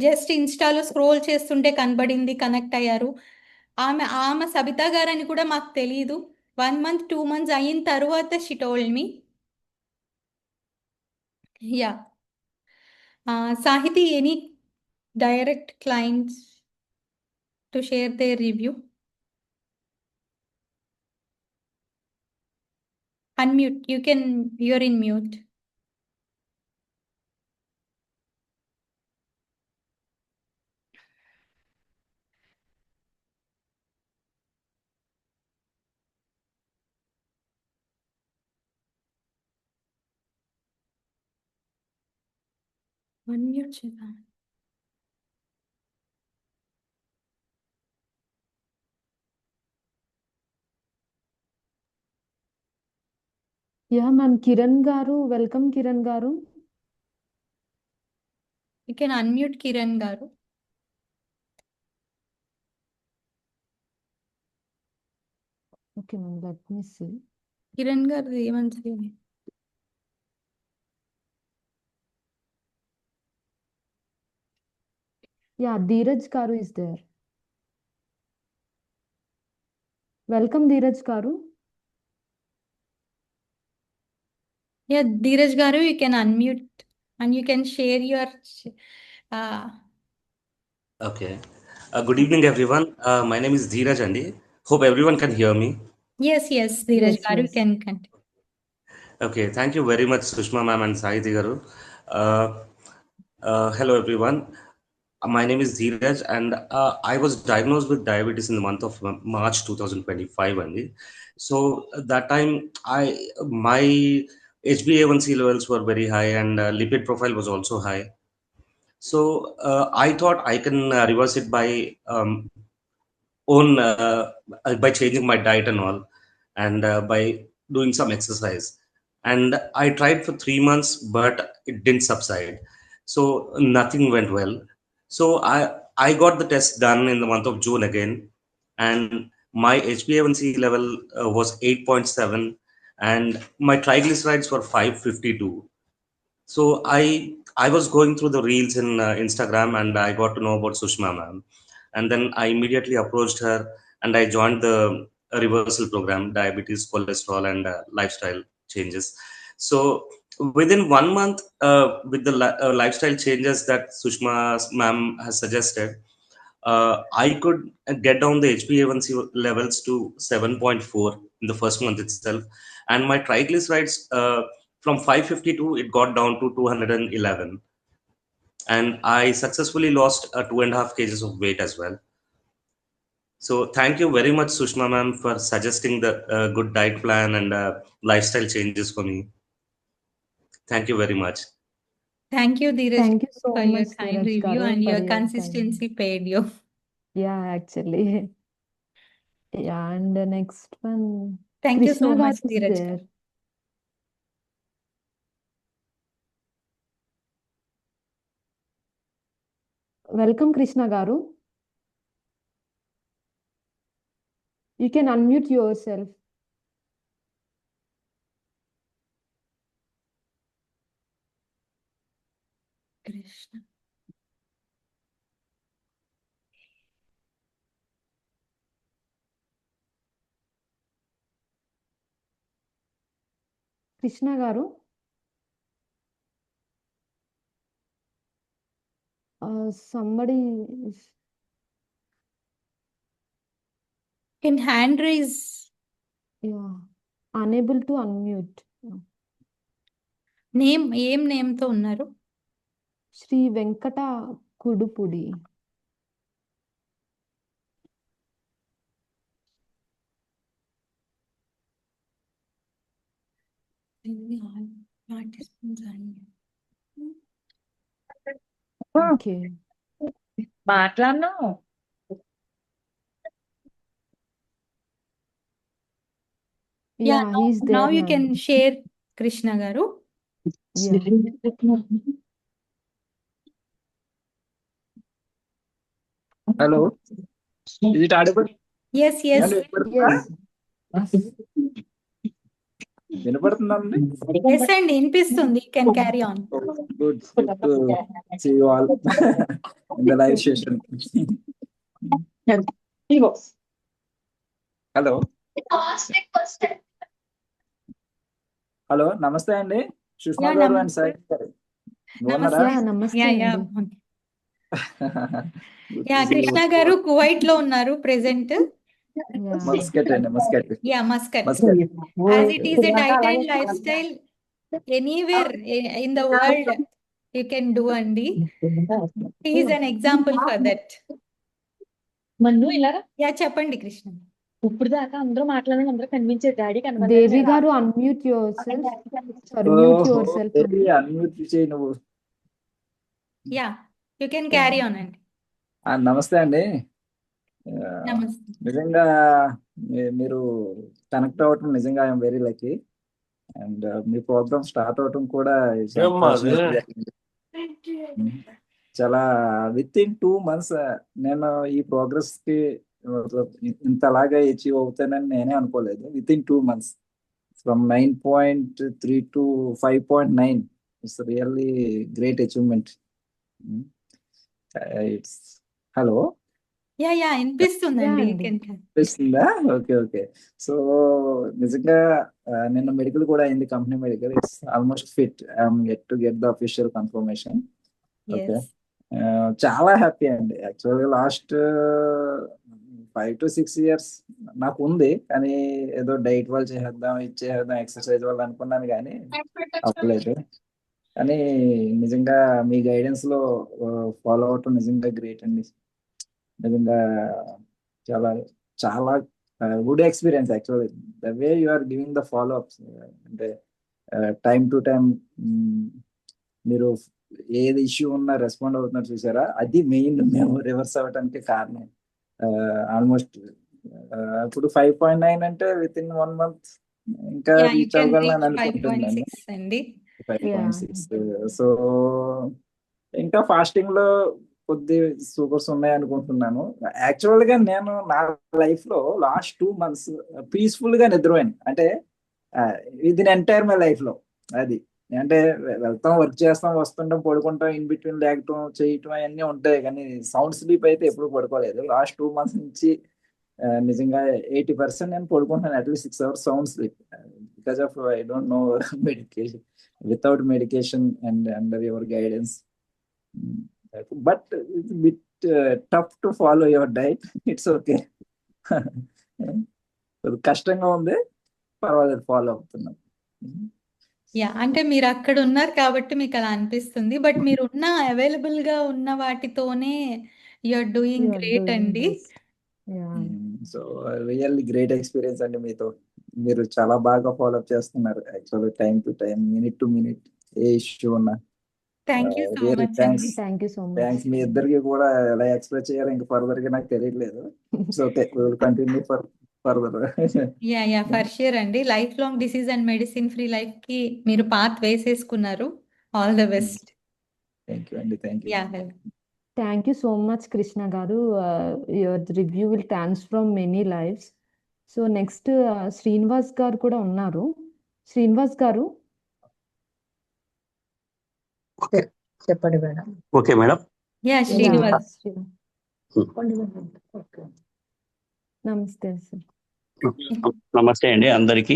Just ఇన్స్టాలో స్క్రోల్ చేస్తుంటే కనబడింది, కనెక్ట్ అయ్యారు. ఆమె సబితా గారు అని కూడా మాకు తెలియదు. 1 month 2 months అయిన తర్వాత she told me. Yeah Sahithi, any direct clients to share their review? Unmute. You're in mute. Unmute చేద్దాం. Yeah, ma'am. Kiran garu, welcome Kiran garu. You can unmute Kiran garu. Okay, ma'am. Let me see. Kiran garu ఏమంటే Yeah, Dheeraj garu is there. Welcome Dheeraj garu. Yeah, Dheeraj garu, you can unmute and you can share your Okay. Good evening, everyone. My name is Dheeraj Andi. Hope everyone can hear me. yes Dheeraj Yes, garu, yes. you can continue. Okay. Thank you very much, Sushma ma'am and Sahiti garu. Hello, everyone. My name is Dheeraj, and I was diagnosed with diabetes in the month of March 2025. Andi. So that time, my HbA1c levels were very high, and lipid profile was also high. So I thought I can reverse it by by changing my diet and all, and by doing some exercise. And I tried for 3 months, but it didn't subside. So nothing went well. So I got the test done in the month of June again, and my HbA1c level was 8.7, and my triglycerides were 552. So I was going through the reels in Instagram, and I got to know about Sushma ma'am, and then I immediately approached her, and I joined the reversal program, diabetes, cholesterol, and lifestyle changes. So within 1 month, with the lifestyle changes that Sushma ma'am has suggested, I could get down the HbA1c levels to 7.4 in the first month itself, and my triglycerides from 552 it got down to 211, and I successfully lost 2.5 kgs of weight as well. So thank you very much, Sushma ma'am, for suggesting the good diet plan and lifestyle changes for me. Thank you very much. Thank you, Dheeraj, Thank you so for your much, kind Dheeraj review, garu, and for your your kind. consistency paid you. Yeah, actually. Yeah, and the next one, Thank you so Krishna much, garu is Dheeraj there. garu. Welcome, Krishna garu. You can unmute yourself. Krishna. Krishna garu. Somebody is, Can hand raise. yeah, unable to unmute. Name ఏం నేమ్ తో ఉన్నారు? శ్రీ వెంకట కుడుపుడి. Okay. మాట్లాడను. Yeah, Yeah, he's there, now you ma'am. can share, Krishna garu. Yeah. Hello, is it audible? Yes, yes. Yes. వినపడుతుందండి? Yes, and వినిపిస్తుంది. You can carry on. Good to see you all in the live session. Hello hello నమస్తే అండి సుష్మా Yeah, గారు అండ్ సాయి గారు బాగున్నారా? Yeah, namaste Yeah. అండి. Yeah, Krishna garu Kuwait లో ఉన్నారు present. Yeah. మస్కట్ అండి Muscat Yeah, Muscat. Muscat As it is a diet and lifestyle, anywhere in the world you can do, Andi. He is an example for that. మన్ను ఇలారా Yeah, చెప్పండి కృష్ణ. ఇప్పుడు దాకా అందరూ మాట్లాడని అందరూ కనిపించారు, డాడీ దేవి కనబడలేదు. గారు unmute yourself. Sorry, mute yourself. Unmute చేయి నువ్వు. Yeah, you can carry on, Andi. నమస్తే అండి. నమస్తే. నిజంగా మీరు కనెక్ట్ అవ్వటం నిజంగా ఐఎమ్ వెరీ లక్కీ. అండ్ మీ ప్రోగ్రామ్ స్టార్ట్ అవటం కూడా చాలా విత్ ఇన్ 2 months నేను ఈ ప్రోగ్రెస్ కి ఇంతలాగా అచీవ్ అవుతానని నేనే అనుకోలేదు. With in 2 months from 9.3 to 5.9 it's really great achievement. It's hello Yeah, వినిపిస్తుందండి. You can carry. అనిపిస్తుందా? ఓకే. సో నిజంగా నిన్న మెడికల్ కూడా అయింది, company medical. It's almost fit. I'm yet to get the official confirmation. Okay, Yes. చాలా హ్యాపీ అండి. యాక్చువల్గా లాస్ట్ 5 to 6 years నాకు ఉంది, కానీ ఏదో డైట్ వాళ్ళు చేసేద్దాం, ఇచ్చేద్దాం, ఎక్సర్సైజ్ వాళ్ళు అనుకున్నాను, కానీ అవ్వలేదు. కానీ నిజంగా మీ గైడెన్స్ లో ఫాలో అవటం నిజంగా గ్రేట్ అండి. నిజంగా చాలా చాలా good experience actually. The way you are giving the follow ups, అంటే టైం టు టైం మీరు ఏది ఇష్యూ ఉన్నా రెస్పాండ్ అవుతున్నారు చూసారా, అది మెయిన్ మేము రివర్స్ అవ్వడానికి కారణం. ఆల్మోస్ట్ ఇప్పుడు 5.9 అంటే విత్ ఇన్ 1 month ఇంకా Yeah, you reach can అవ్వగలను reach అనుకుంటున్నాను. 5.6 అండి. 5.6. సో ఇంకా ఫాస్టింగ్ లో కొద్ది సూపర్స్ ఉన్నాయి అనుకుంటున్నాను. యాక్చువల్ గా నేను నా లైఫ్ లో లాస్ట్ 2 months పీస్ఫుల్ గా నిద్రపోయాను. అంటే ఇది ఎంటైర్ మై లైఫ్ లో అది. అంటే వెళ్తాం, వర్క్ చేస్తాం, వస్తుంటాం, పడుకుంటాం, ఇన్ బిట్వీన్ లేకటం, చేయటం అవన్నీ ఉంటాయి, కానీ సౌండ్ స్లీప్ అయితే ఎప్పుడు పడుకోలేదు. లాస్ట్ 2 months నుంచి నిజంగా 80% నేను పడుకుంటాను, at least 6 hours sound sleep, because of I don't know medication. Without medication and under your guidance, but it's bit tough to follow your diet. It's okay, కష్టంగా ఉంది, పర్వాలేదు, ఫాలో అవుతున్నాం. యా, అంటే మీరు అక్కడ ఉన్నారు కాబట్టి మీకు అలా అనిపిస్తుంది, బట్ మీరు ఉన్న అవైలబుల్ గా ఉన్న వాటితోనే you're doing You are great doing అండి. best. Yeah. So really great experience అండి మీతో. మీరు చాలా బాగా ఫాలో అప్ చేస్తున్నారు actually, time to time, minute to minute, ఏ ఇష్యూ ఉన్నా thank you so really much thanks. అండి. Thank you so much. Thanks మీ ఇద్దరికి కూడా ఎలా ఎక్స్ప్రెస్ చేయాలో ఇంకా ఫర్దర్ గా నాకు తెలియట్లేదు. So will continue further. Ya for sure అండి. Life long disease and medicine free life కి మీరు పాత్ వేసేసుకున్నారు. All the best. Thank you అండి. Thank you. Ya thank you so much Krishna garu. Your review will transform many lifes. So next Srinivas garu కూడా ఉన్నారు. శ్రీనివాస్ గారు. ఓకే చెప్పండి madam. Okay madam. Ya Srinivas. నమస్తే సార్. నమస్తే అండి అందరికీ.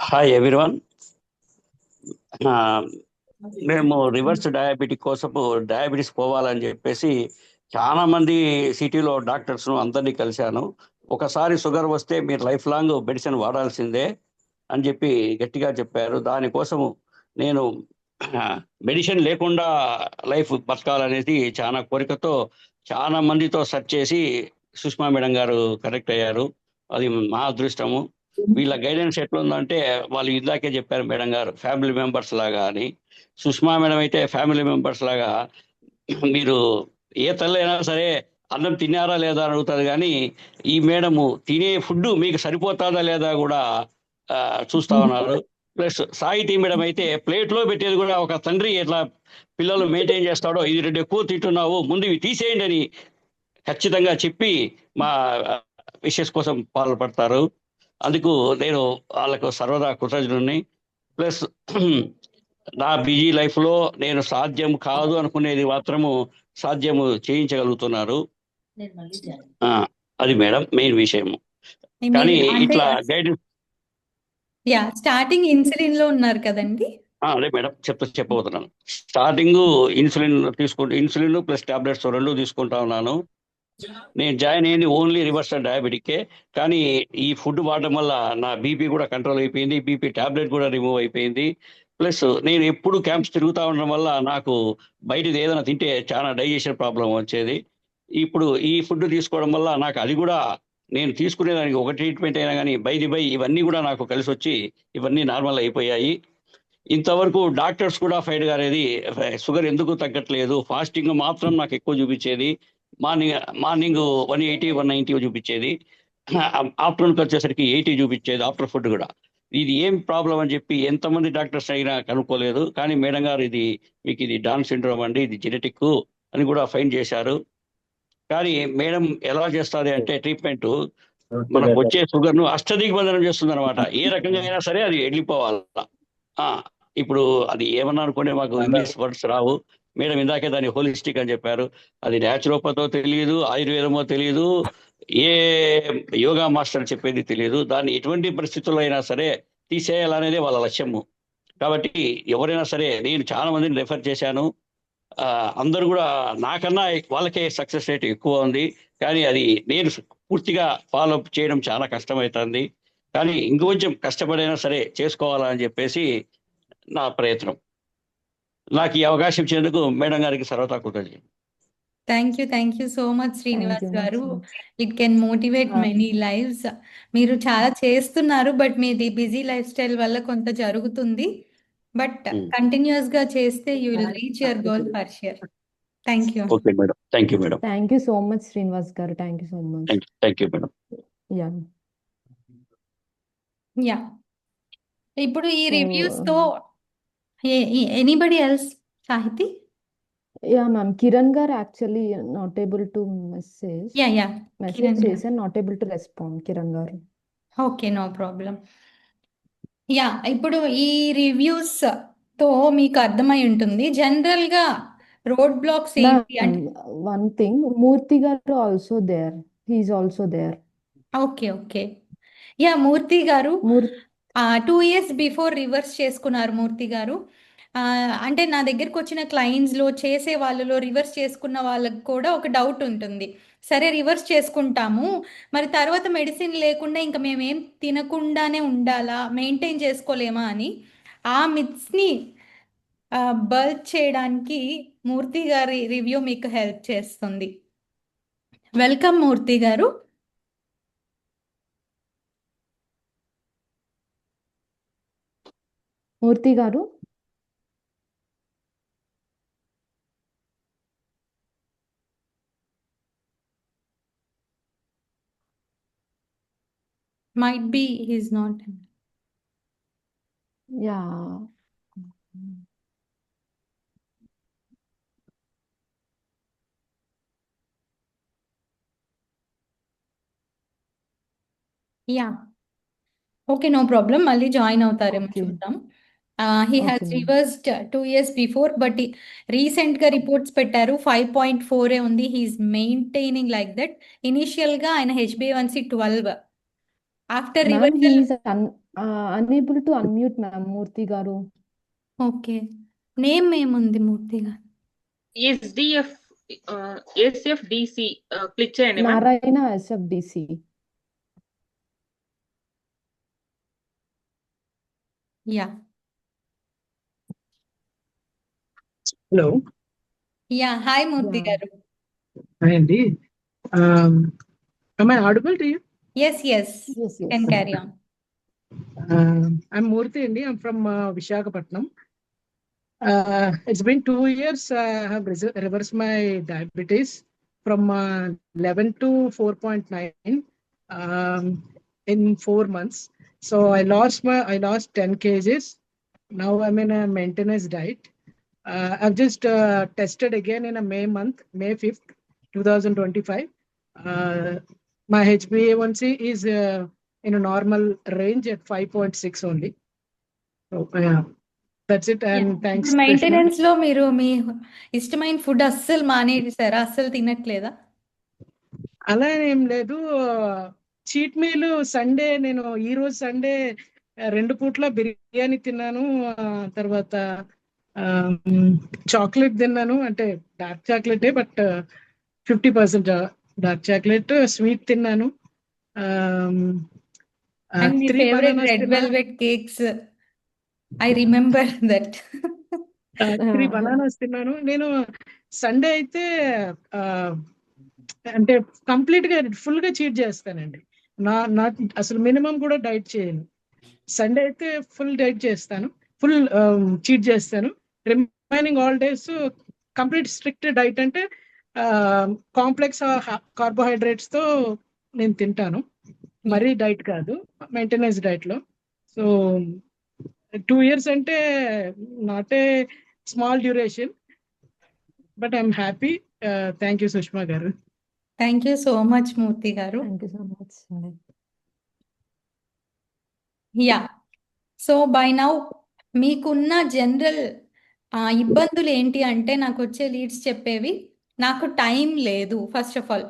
Hi everyone. మేము రివర్స్ డయాబెటిక్ కోసము డయాబెటీస్ పోవాలని చెప్పేసి చాలా మంది సిటీలో డాక్టర్స్ను అందరినీ కలిశాను. ఒకసారి షుగర్ వస్తే మీరు లైఫ్ లాంగ్ మెడిసిన్ వాడాల్సిందే అని చెప్పి గట్టిగా చెప్పారు. దానికోసము నేను మెడిసిన్ లేకుండా లైఫ్ బతకాలనేది చాలా కోరికతో చాలా మందితో సెర్చ్ చేసి సుష్మా మేడం గారు కరెక్ట్ అయ్యారు. అది మా అదృష్టము. వీళ్ళ గైడెన్స్ ఎట్లుందంటే వాళ్ళు ఇందాకే చెప్పారు మేడం గారు ఫ్యామిలీ మెంబర్స్ లాగా అని. సుష్మా మేడం అయితే ఫ్యామిలీ మెంబర్స్ లాగా మీరు ఏ తల్లి అయినా సరే అన్నం తిన్నారా లేదా అని అడుగుతుంది, కానీ ఈ మేడము తినే ఫుడ్ మీకు సరిపోతుందా లేదా కూడా చూస్తా ఉన్నారు. ప్లస్ సాహితీ మేడం అయితే ప్లేట్లో పెట్టేది కూడా ఒక తండ్రి ఎట్లా పిల్లలు మెయింటైన్ చేస్తాడో, ఇది 2 ఎక్కువ తింటున్నావు ముందు ఇవి తీసేయండి అని ఖచ్చితంగా చెప్పి మా విషెస్ కోసం పాల్పడతారు. అందుకు నేను వాళ్ళకు సర్వదా కృతజ్ఞుడిని. ప్లస్ నా బిజీ లైఫ్లో నేను సాధ్యం కాదు అనుకునేది మాత్రము సాధ్యము చేయించగలుగుతున్నారు. అది మేడం మెయిన్ విషయము. కానీ ఇట్లా గైడెన్స్ స్టార్టింగ్ ఇన్సులిన్ లో ఉన్నారు కదండి. అదే మేడం చెప్పబోతున్నాను. స్టార్టింగ్ ఇన్సులిన్ ప్లస్ టాబ్లెట్స్ 2 తీసుకుంటా ఉన్నాను. నేను జాయిన్ అయ్యింది ఓన్లీ రివర్స్ డయాబెటిక్కే. కానీ ఈ ఫుడ్ వాడడం వల్ల నా బీపీ కూడా కంట్రోల్ అయిపోయింది. బీపీ టాబ్లెట్ కూడా రిమూవ్ అయిపోయింది. ప్లస్ నేను ఎప్పుడు క్యాంప్స్ తిరుగుతూ ఉండడం వల్ల నాకు బయటది ఏదైనా తింటే చాలా డైజెషన్ ప్రాబ్లం వచ్చేది. ఇప్పుడు ఈ ఫుడ్ తీసుకోవడం వల్ల నాకు అది కూడా నేను తీసుకునేదానికి ఒక ట్రీట్మెంట్ అయినా కానీ బై ఇవన్నీ కూడా నాకు కలిసి వచ్చి ఇవన్నీ నార్మల్ అయిపోయాయి. ఇంతవరకు డాక్టర్స్ కూడా ఫైట్ గారేది షుగర్ ఎందుకు తగ్గట్లేదు, ఫాస్టింగ్ మాత్రం నాకు ఎక్కువ చూపించేది. మార్నింగ్ 180 190 చూపించేది. ఆఫ్టర్నూన్కి వచ్చేసరికి 80 చూపించేది ఆఫ్టర్ ఫుడ్ కూడా. ఇది ఏం ప్రాబ్లం అని చెప్పి ఎంతమంది డాక్టర్స్ అయినా కనుక్కోలేదు. కానీ మేడం గారు మీకు ఇది డాన్ సిండ్రోమ్ అండి, ఇది జెనెటిక్ అని కూడా ఫైండ్ చేశారు. కానీ మేడం ఎలా చేస్తుంది అంటే ట్రీట్మెంట్ మనకు వచ్చే షుగర్ ను అష్టదిగ్బంధనం చేస్తుంది అనమాట. ఏ రకంగా అయినా సరే అది వెళ్ళిపోవాలా. ఇప్పుడు అది ఏమన్నా అనుకోండి, మాకు ఇంగ్లీష్ వర్డ్స్ రావు. మేడం ఇందాకే దాన్ని హోలిస్టిక్ అని చెప్పారు. అది న్యాచురోపతో తెలియదు, ఆయుర్వేదమో తెలియదు, ఏ యోగా మాస్టర్ చెప్పేది తెలియదు. దాన్ని ఎటువంటి పరిస్థితుల్లో అయినా సరే తీసేయాలనేదే వాళ్ళ లక్ష్యము. కాబట్టి ఎవరైనా సరే, నేను చాలా మందిని రెఫర్ చేశాను. అందరూ కూడా నాకన్నా వాళ్ళకే సక్సెస్ రేట్ ఎక్కువ ఉంది. కానీ అది నేను పూర్తిగా ఫాలో అప్ చేయడం చాలా కష్టమవుతుంది. కానీ ఇంకొంచెం కష్టపడైనా సరే చేసుకోవాలని చెప్పేసి నా ప్రయత్నం. నాకు ఈ అవకాశం ఇచ్చినందుకు మేడం గారికి సర్వతా కృతజ్ఞతలు. Thank you so much Srinivas garu. It can motivate many lifes. మీరు చాలా చేస్తున్నారు, బట్ మీది బిజీ లైఫ్ స్టైల్ వల్ల కొంత జరుగుతుంది. బట్ కంటిన్యూస్ గా చేస్తే you will reach your goal for sure. Thank you. Okay madam. Thank you madam. Thank you so much Srinivas garu. Thank you so much. Thank you madam. Ya ఇప్పుడు ఈ రివ్యూస్ తో anybody else Sahithi? Ma'am Kiran garu actually not able to message చేశాను, not able to respond Kiran garu. Okay, no problem. ఇప్పుడు ఈ రివ్యూస్ తో మీకు అర్థమై ఉంటుంది జనరల్ గా రోడ్ బ్లాక్స్ ఏంటి అంటే. One thing, Murthy garu also there, he is also there. Okay Murthy garu 2 years before reverse చేసుకున్నారు. మూర్తి గారు అంటే నా దగ్గరకు వచ్చిన క్లయింట్స్లో చేసే వాళ్ళలో రివర్స్ చేసుకున్న వాళ్ళకి కూడా ఒక డౌట్ ఉంటుంది. సరే రివర్స్ చేసుకుంటాము, మరి తర్వాత మెడిసిన్ లేకుండా ఇంకా మేమేం తినకుండానే ఉండాలా, మెయింటైన్ చేసుకోలేమా అని ఆ మిత్స్ని బల్క్ చేయడానికి మూర్తి గారి రివ్యూ మీకు హెల్ప్ చేస్తుంది. వెల్కమ్ మూర్తి గారు. మూర్తి గారు Might be he's not. Yeah. Yeah. Okay. No problem. మళ్ళీ జాయిన్ అవుతారేమో Okay. చూద్దాం. He Okay, has ma'am. Reversed 2 years before but రీసెంట్‌గా రిపోర్ట్స్ పెట్టారు. 5.4 ఉంది. He is maintaining like that. ఇనీషియల్‌గా ఆయన హెచ్‌బీ1సీ 12. After Ma'am, he reversal is unable to unmute, ma'am. Murthy garu. ఓకే. నేమ్ ఏముంది Murthy garu? SDF SFDC click చేయండి ma'am. Narayana SFDC. Yeah! Hello yeah! Hi Murthy Yeah. Garu. Hi అండి. am I audible to you? Yes. Yes, can yes. Carry on. I'm Murthy Indi. I'm from Visakhapatnam. It's been 2 years. I have reversed my diabetes from 11 to 4.9 in 4 months. So I lost 10 kgs. Now I'm in a maintenance diet. I've just tested again in a May 5th, 2025. My HbA1c is in a normal range at 5.6 only. So yeah, that's it. And thanks, ఇప్పుడు Krishna. మెయింటెనెన్స్‌లో మీరు మీ ఇష్టమైన ఫుడ్ అస్సలు మానేసారా? అస్సలు తినట్లేదా? అలా ఏం లేదు. చీట్ మీల్ సండే, నేను ఈ రోజు సండే 2 పూట్ల బిర్యానీ తిన్నాను. తర్వాత చాక్లెట్ తిన్నాను. అంటే డార్క్ చాక్లెటే, బట్ 50% డార్క్ చాక్లెట్. స్వీట్ తిన్నాను. అండ్ మీ 3 ఫేవరెట్ bananas రెడ్ తిన్నా. Velvet cakes. I remember that. 3 bananas తిన్నాను. నేను సండే అయితే అంటే కంప్లీట్ గా ఫుల్ గా చీట్ చేస్తానండి. నా అసలు మినిమం కూడా డైట్ చేయను. సండే అయితే ఫుల్ డైట్ చేస్తాను, ఫుల్ చీట్ చేస్తాను. Remaining all days complete strict diet. అంటే కాంప్లెక్స్ కార్బోహైడ్రేట్స్ తో నేను తింటాను. మరీ డైట్ కాదు, మెయింటెనెన్స్ డైట్ లో. సో 2 years అంటే not a small duration, but I'm happy. Thank you Sushma గారు. థ్యాంక్ యూ సో మచ్ మూర్తి గారు. Thank you so much. Yeah. So by now మీకున్న జనరల్ ఇబ్బందులు ఏంటి అంటే, నాకు వచ్చే లీడ్స్ చెప్పేవి, నాకు టైం లేదు. ఫస్ట్ ఆఫ్ ఆల్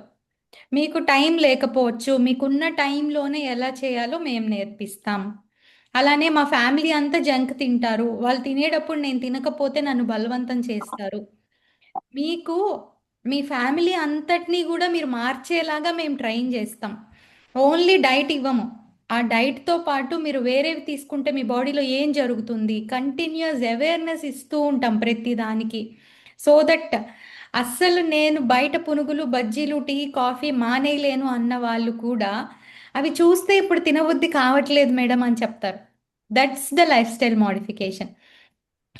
మీకు టైం లేకపోవచ్చు. మీకున్న టైంలోనే ఎలా చేయాలో మేము నేర్పిస్తాం. అలానే మా ఫ్యామిలీ అంతా జంక్ తింటారు. వాళ్ళు తినేటప్పుడు నేను తినకపోతే నన్ను బలవంతం చేస్తారు. మీకు మీ ఫ్యామిలీ అంతటినీ కూడా మీరు మార్చేలాగా మేము ట్రైన్ చేస్తాం. ఓన్లీ డైట్ ఇవ్వము. ఆ డైట్తో పాటు మీరు వేరేవి తీసుకుంటే మీ బాడీలో ఏం జరుగుతుంది, కంటిన్యూస్ అవేర్నెస్ ఇస్తూ ఉంటాం ప్రతి దానికి. సో దట్ అస్సలు నేను బయట పునుగులు, బజ్జీలు, టీ, కాఫీ మానేయలేను అన్న వాళ్ళు కూడా అవి చూస్తే ఇప్పుడు తినబుద్ధి కావట్లేదు మేడం అని చెప్తారు. That's the life style modification.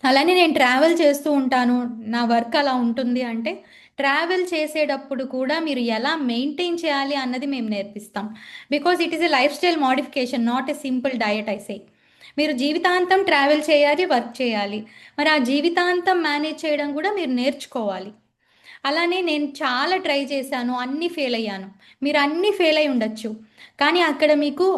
అలానే నేను ట్రావెల్ చేస్తూ ఉంటాను. నా వర్క్ అలా ఉంటుంది అంటే, ట్రావెల్ చేసేటప్పుడు కూడా మీరు ఎలా మెయింటైన్ చేయాలి అన్నది మేము నేర్పిస్తాం. Because it is a life style modification, not a simple diet I say. మీరు జీవితాంతం ట్రావెల్ చేయాలి, వర్క్ చేయాలి. మరి ఆ జీవితాంతం మేనేజ్ చేయడం కూడా మీరు నేర్చుకోవాలి. అలానే నేను చాలా ట్రై చేశాను, అన్నీ ఫెయిల్ అయ్యాను. మీరు అన్నీ ఫెయిల్ అయి ఉండొచ్చు, కానీ అక్కడ మీకు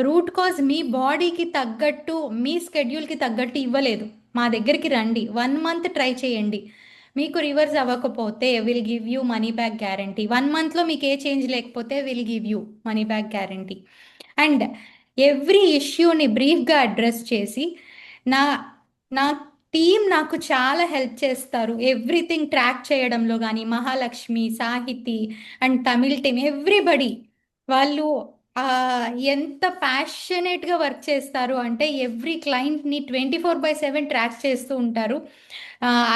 రూట్ కాజ్ మీ బాడీకి తగ్గట్టు, మీ స్కెడ్యూల్కి తగ్గట్టు ఇవ్వలేదు. మా దగ్గరికి రండి, 1 month ట్రై చేయండి. మీకు రివర్స్ అవ్వకపోతే will give you money back guarantee. 1 monthలో మీకు ఏ చేంజ్ లేకపోతే will give you money back guarantee. And every ఇష్యూని బ్రీఫ్గా అడ్రస్ చేసి, నా నా టీం నాకు చాలా హెల్ప్ చేస్తారు. ఎవ్రీథింగ్ ట్రాక్ చేయడంలో కానీ, Mahalakshmi, Sahithi and Tamil team, everybody వాళ్ళు ఎంత ప్యాషనేట్గా వర్క్ చేస్తారు అంటే, ఎవ్రీ క్లయింట్ని 24/7 ట్రాక్ చేస్తూ ఉంటారు.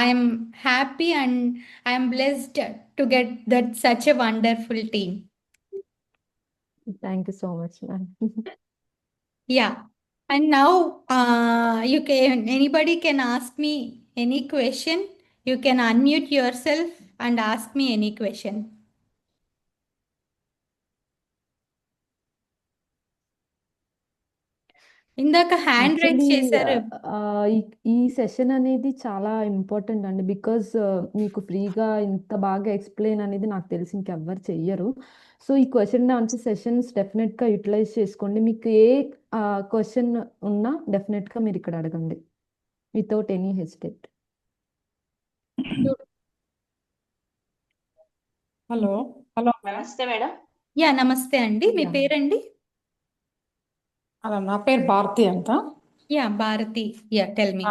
I'm happy and I'm blessed to get that such a wonderful team. Thank you so much, ma'am. Yeah. And now anybody can ask me any question. You can unmute yourself and ask me any question. ఇందాక హ్యాండ్ రైజ్ యాక్చువల్లీ చేశారు. ఈ సెషన్ అనేది చాలా ఇంపార్టెంట్ అండి. బికాజ్ మీకు ఫ్రీగా ఇంత బాగా ఎక్స్ప్లెయిన్ అనేది నాకు తెలిసి ఇంకెవ్వరు చెయ్యరు. సో ఈ క్వశ్చన్ ఆన్సర్ సెషన్స్ డెఫినెట్గా యూటిలైజ్ చేసుకోండి. మీకు ఏ క్వశ్చన్ ఉన్నా డెఫినెట్గా మీరు ఇక్కడ అడగండి వితౌట్ ఎనీ హెసిటేట్. హలో నమస్తే మేడం. యా నమస్తే అండి, మీ యా. పేరండి? అలా నా పేరు భారతి అంట. Yeah Bharathi, yeah tell me.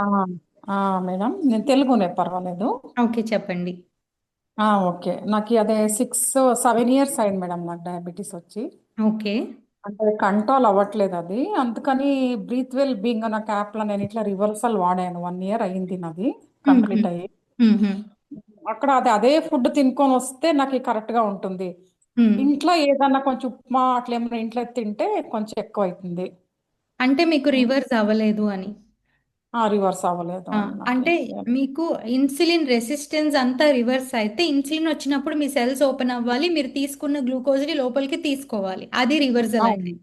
Madam నేను తెలుగునే పర్వాలేదు. ఓకే చెప్పండి. ఓకే, నాకు అదే 7 years అయింది మేడం నాకు డయాబెటీస్ వచ్చి. ఓకే అంటే కంట్రోల్ అవ్వట్లేదు అది, అందుకని బ్రీత్ వెల్ బీయింగ్ అన్న యాప్లో నేను ఇట్లా రివర్సల్ వాడాను. 1 year అయింది నాది కంప్లీట్ అయ్యి. అక్కడ అదే ఫుడ్ తినుకొని వస్తే నాకు కరెక్ట్ గా ఉంటుంది. ఇంట్లో ఏదన్నా కొంచెం ఉప్మా అట్లా ఏమైనా ఇంట్లో తింటే కొంచెం ఎక్కువ అవుతుంది. అంటే మీకు రివర్స్ అవ్వలేదు అని. రివర్స్ అవ్వలేదు అని నాకు అంటే మీకు ఇన్సులిన్ రెసిస్టెన్స్ అంతా రివర్స్ అయితే ఇన్సులిన్ వచ్చినప్పుడు మీ సెల్స్ ఓపెన్ అవ్వాలి, మీరు తీసుకున్న గ్లూకోజ్ ని లోపలికి తీసుకోవాలి, అది రివర్సల్ అయితే. అవును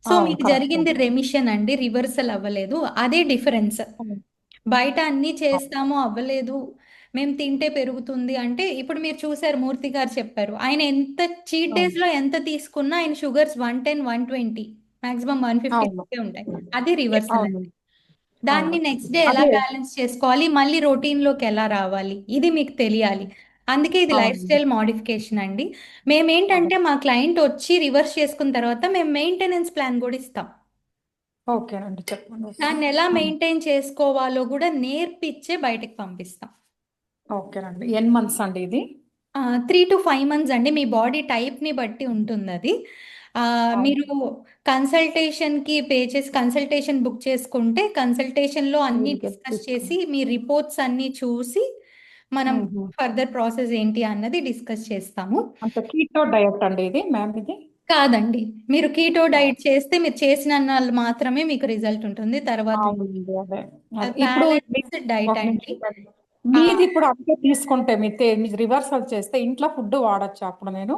సో అవును మీకు కరెక్ట్. జరిగింది రెమిషన్ అండి, రివర్సల్ అవ్వలేదు, అదే డిఫరెన్స్. బయట అన్ని చేస్తాము అవ్వలేదు, మేము తింటే పెరుగుతుంది అంటే, ఇప్పుడు మీరు చూసారు మూర్తి గారు చెప్పారు, ఆయన ఎంత చీట్ డేస్ లో ఎంత తీసుకున్నా ఆయన షుగర్స్ 110 120 మాక్సిమం 150 ఉంటాయి, అది రివర్సల్. అవును దాన్ని అవును నెక్స్ట్ డే ఎలా అదే బ్యాలెన్స్ చేసుకోవాలి, మళ్ళీ రొటీన్ లోకి ఎలా రావాలి, ఇది మీకు తెలియాలి. అందుకే ఇది లైఫ్ అవును స్టైల్ మోడిఫికేషన్ అండి. మేమేంటంటే మా క్లయింట్ వచ్చి రివర్స్ చేసుకున్న తర్వాత మేము మెయింటెనెన్స్ ప్లాన్ కూడా ఇస్తాం. ఓకేనండి చెప్పండి. దాన్ని ఎలా మెయింటైన్ చేసుకోవాలో కూడా నేర్పిచ్చే బయటకు పంపిస్తాం. ఓకేనండి. ఎన్ని మంత్స్ అండి ఇది? 3 to 5 months అండి, మీ బాడీ టైప్ ని బట్టి ఉంటుంది అది. మీరు కన్సల్టేషన్ కి పే చేసి కన్సల్టేషన్ బుక్ చేసుకుంటే కన్సల్టేషన్ లో అన్ని You'll get డిస్కస్ this చేసి మీ రిపోర్ట్స్ అన్ని చూసి మనం ఫర్దర్ ప్రాసెస్ ఏంటి అన్నది డిస్కస్ చేస్తాము. అంటే కీటో డయట్ అండి ఇది మ్యామ్ ఇది? కాదండి, మీరు కీటో డైట్ చేస్తే మీరు చేసిన వాళ్ళు మాత్రమే మీకు రిజల్ట్ ఉంటుంది, తర్వాత అవునండి అదే ఇప్పుడు బ్యాలెన్స్డ్ డైట్ ఒక అండి. నిమిషం. మీది ఇప్పుడు అంతే తీసుకుంటే మీరు రివర్సల్ చేస్తే ఇంట్లో ఫుడ్ వాడచ్చా అప్పుడు నేను?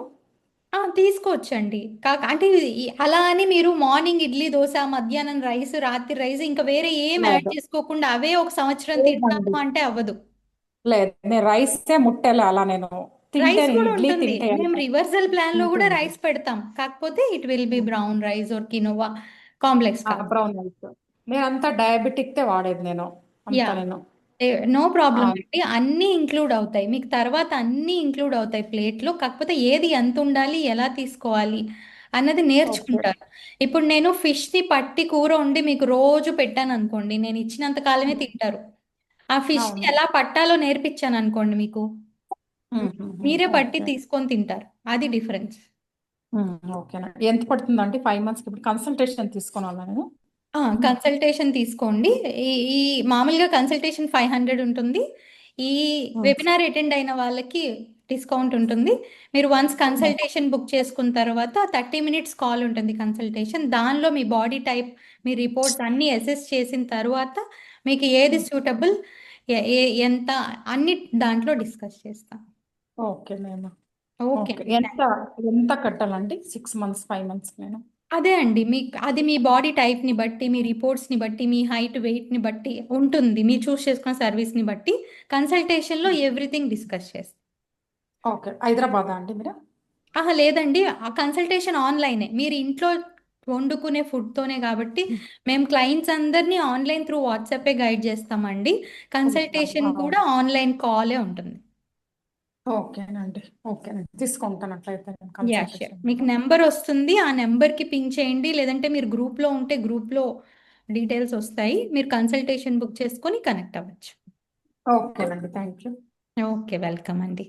తీసుకోవచ్చండి. అంటే అలా అని మీరు మార్నింగ్ ఇడ్లీ దోశ, మధ్యాహ్నం రైస్, రాత్రి రైస్, ఇంకా వేరే ఏం యాడ్ లేదు చేసుకోకుండా అవే ఒక సంవత్సరం లేదండి, తింటాము అంటే అవ్వదు. లేదు నేను రైసే ముట్టేలా అలా నేను తింటే రైస్ నేను కూడా ఇడ్లీ ఉంటుంది, తింటే మేము రివర్సల్ ప్లాన్ లో కూడా ఉంటుంది. రైస్ పెడతాం, కాకపోతే it will be brown rice or quinoa, complex కాదు. బ్రౌన్ రైస్ నేను అంతా డయాబెటిక్ వాడేది నేను యా అంతా నేను. నో ప్రాబ్లం ఆ, అండి, అన్నీ ఇంక్లూడ్ అవుతాయి మీకు, తర్వాత అన్నీ ఇంక్లూడ్ అవుతాయి ప్లేట్లో, కాకపోతే ఏది ఎంత ఉండాలి ఎలా తీసుకోవాలి అన్నది ఓకే నేర్చుకుంటారు. ఇప్పుడు నేను ఫిష్ ని పట్టి కూర వండి మీకు రోజు పెట్టాను అనుకోండి, నేను ఇచ్చినంత కాలమే తింటారు. ఆ ఫిష్ ని అవును ఎలా పట్టాలో నేర్పించాను అనుకోండి మీకు, మీరే పట్టి ఓకే తీసుకొని తింటారు, అది డిఫరెన్స్. ఓకేనండి. ఎంత పడుతుందండి 5 months ఇప్పుడు కన్సల్టేషన్ తీసుకోవాలా నేను? కన్సల్టేషన్ తీసుకోండి. ఈ ఈ మామూలుగా కన్సల్టేషన్ 500 ఉంటుంది. ఈ వెబినార్ అటెండ్ అయిన వాళ్ళకి డిస్కౌంట్ ఉంటుంది. మీరు వన్స్ కన్సల్టేషన్ బుక్ చేసుకున్న తర్వాత 30 minutes కాల్ ఉంటుంది కన్సల్టేషన్. దానిలో మీ బాడీ టైప్, మీ రిపోర్ట్స్ అన్ని అసెస్ చేసిన తర్వాత మీకు ఏది సూటబుల్, ఎంత అన్ని దాంట్లో డిస్కస్ చేస్తాం. ఓకే నేను ఓకే ఓకే ఎంత ఎంత కట్టాలండి 6 months 5 months నేను? అదే అండి, అది మీ బాడీ టైప్ ని బట్టి, మీ రిపోర్ట్స్ ని బట్టి, మీ హైట్ వెయిట్ ని బట్టి ఉంటుంది, మీరు చూస్ చేసుకున్న సర్వీస్ ని బట్టి కన్సల్టేషన్ లో ఎవ్రీథింగ్ డిస్కస్ చేస్తాం. ఓకే హైదరాబాద్ అండి మీరు? లేదండి, ఆ కన్సల్టేషన్ ఆన్లైనే, మీరు ఇంట్లో వండుకునే ఫుడ్ తోనే కాబట్టి మేము క్లయింట్స్ అందరినీ ఆన్లైన్ త్రూ వాట్సాపే గైడ్ చేస్తామండి. కన్సల్టేషన్ కూడా ఆన్లైన్ కాలే ఉంటుంది. ఓకేనండి ఓకేనండి తీసుకుంటాను అట్లయితే నేను యా షూర్, కన్సల్టేషన్. మీకు నెంబర్ వస్తుంది, ఆ నెంబర్కి పింగ్ చేయండి, లేదంటే మీరు గ్రూప్లో ఉంటే గ్రూప్లో డీటెయిల్స్ వస్తాయి, మీరు కన్సల్టేషన్ బుక్ చేసుకొని కనెక్ట్ అవ్వచ్చు. ఓకేనండి థ్యాంక్ యూ. ఓకే వెల్కమ్ అండి.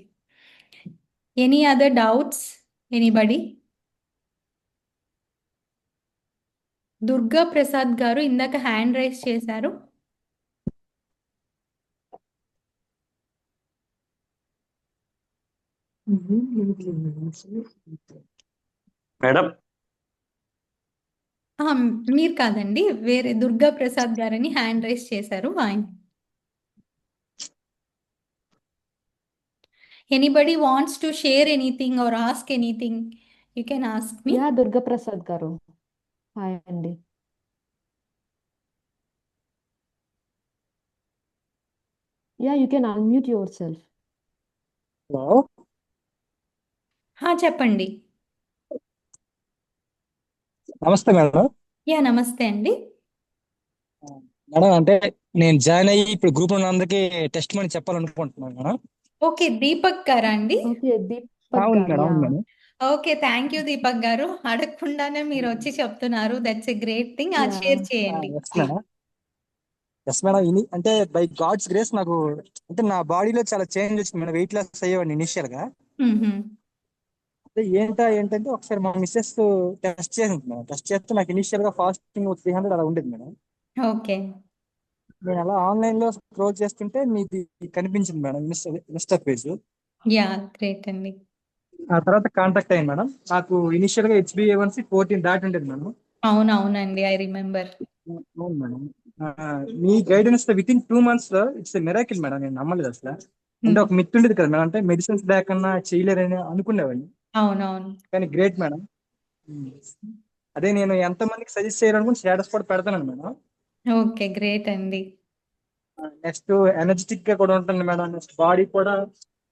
Any other doubts anybody? Durga Prasad గారు ఇందాక హ్యాండ్ రైజ్ చేశారు. మేడం మీరు కాదండి, వేరే దుర్గా ప్రసాద్ గారని హ్యాండ్ రైజ్ చేశారు ఆయన. Anybody wants to share anything or ask anything, you can ask me. Durga Prasad గారు హాయ్ అండి. Yeah, you can unmute yourself. Hello చెప్పండి. నమస్తే మేడం. యా నమస్తే అండి. మేడం అంటే నేను జాయిన్ అయ్యి ఇప్పుడు గ్రూప్ లో అందరికీ టెస్ట్ మనీ చెప్పాలనుకుంటున్నాను మేడం. ఓకే, దీపక్ గారా అండి? Okay, Deepak అవును garu, మేడం, అవును yeah. Madam. Okay, thank you Deepak garu. అడగకుండానే మీరు వచ్చి చెప్తున్నారు. That's a great thing. అది Yeah. షేర్ చేయండి. Yes madam, yes madam. అంటే బై గాడ్స్ గ్రేస్ నాకు అంటే నా బాడీలో చాలా చేంజ్ వచ్చింది మేడం. వెయిట్ లాస్ అయ్యేవాడిని ఇనిషియల్ గా. మ్మ్హ్మ్. అంటే ఏంటంటే ఒకసారి మా మిస్సెస్ టెస్ట్ చేసింది మేడం. టెస్ట్ చేస్తే నాకు ఇనిషియల్ గా ఫాస్టింగ్ 300 అలా ఉండేది మేడం. ఓకే. నేను అలా ఆన్లైన్ లో స్క్రోల్ చేస్తుంటే మీది కనిపించింది madam, Insta page. Yeah great అండి. ఆ తర్వాత కాంటాక్ట్ అయ్యింది మేడం. నాకు ఇనిషియల్ గా HbA1c 14 దాటి ఉండేది మేడం. అవునవునండి, ఐ రిమెంబర్. అవును madam. Me guidance with in 2 months లో ఇట్స్ మిరాకిల్ మేడం. నేను నమ్మలేదు అసలు. అంటే ఒక మిత్ ఉండేది కదా మేడం, అంటే మెడిసిన్స్ లేకన్నా చేయలేరని అనుకునేవాడిని. అవునవును. కానీ గ్రేట్ మేడం. అదే నేను ఎంత మందికి సజెస్ట్ చేయాలనుకుని స్టేటస్ కూడా పెడతాను మేడం. ఓకే, గ్రేట్ అండి. నెక్స్ట్ ఎనర్జెటిక్ గా కూడా ఉంటుంది మేడం. నెక్స్ట్ బాడీ కూడా,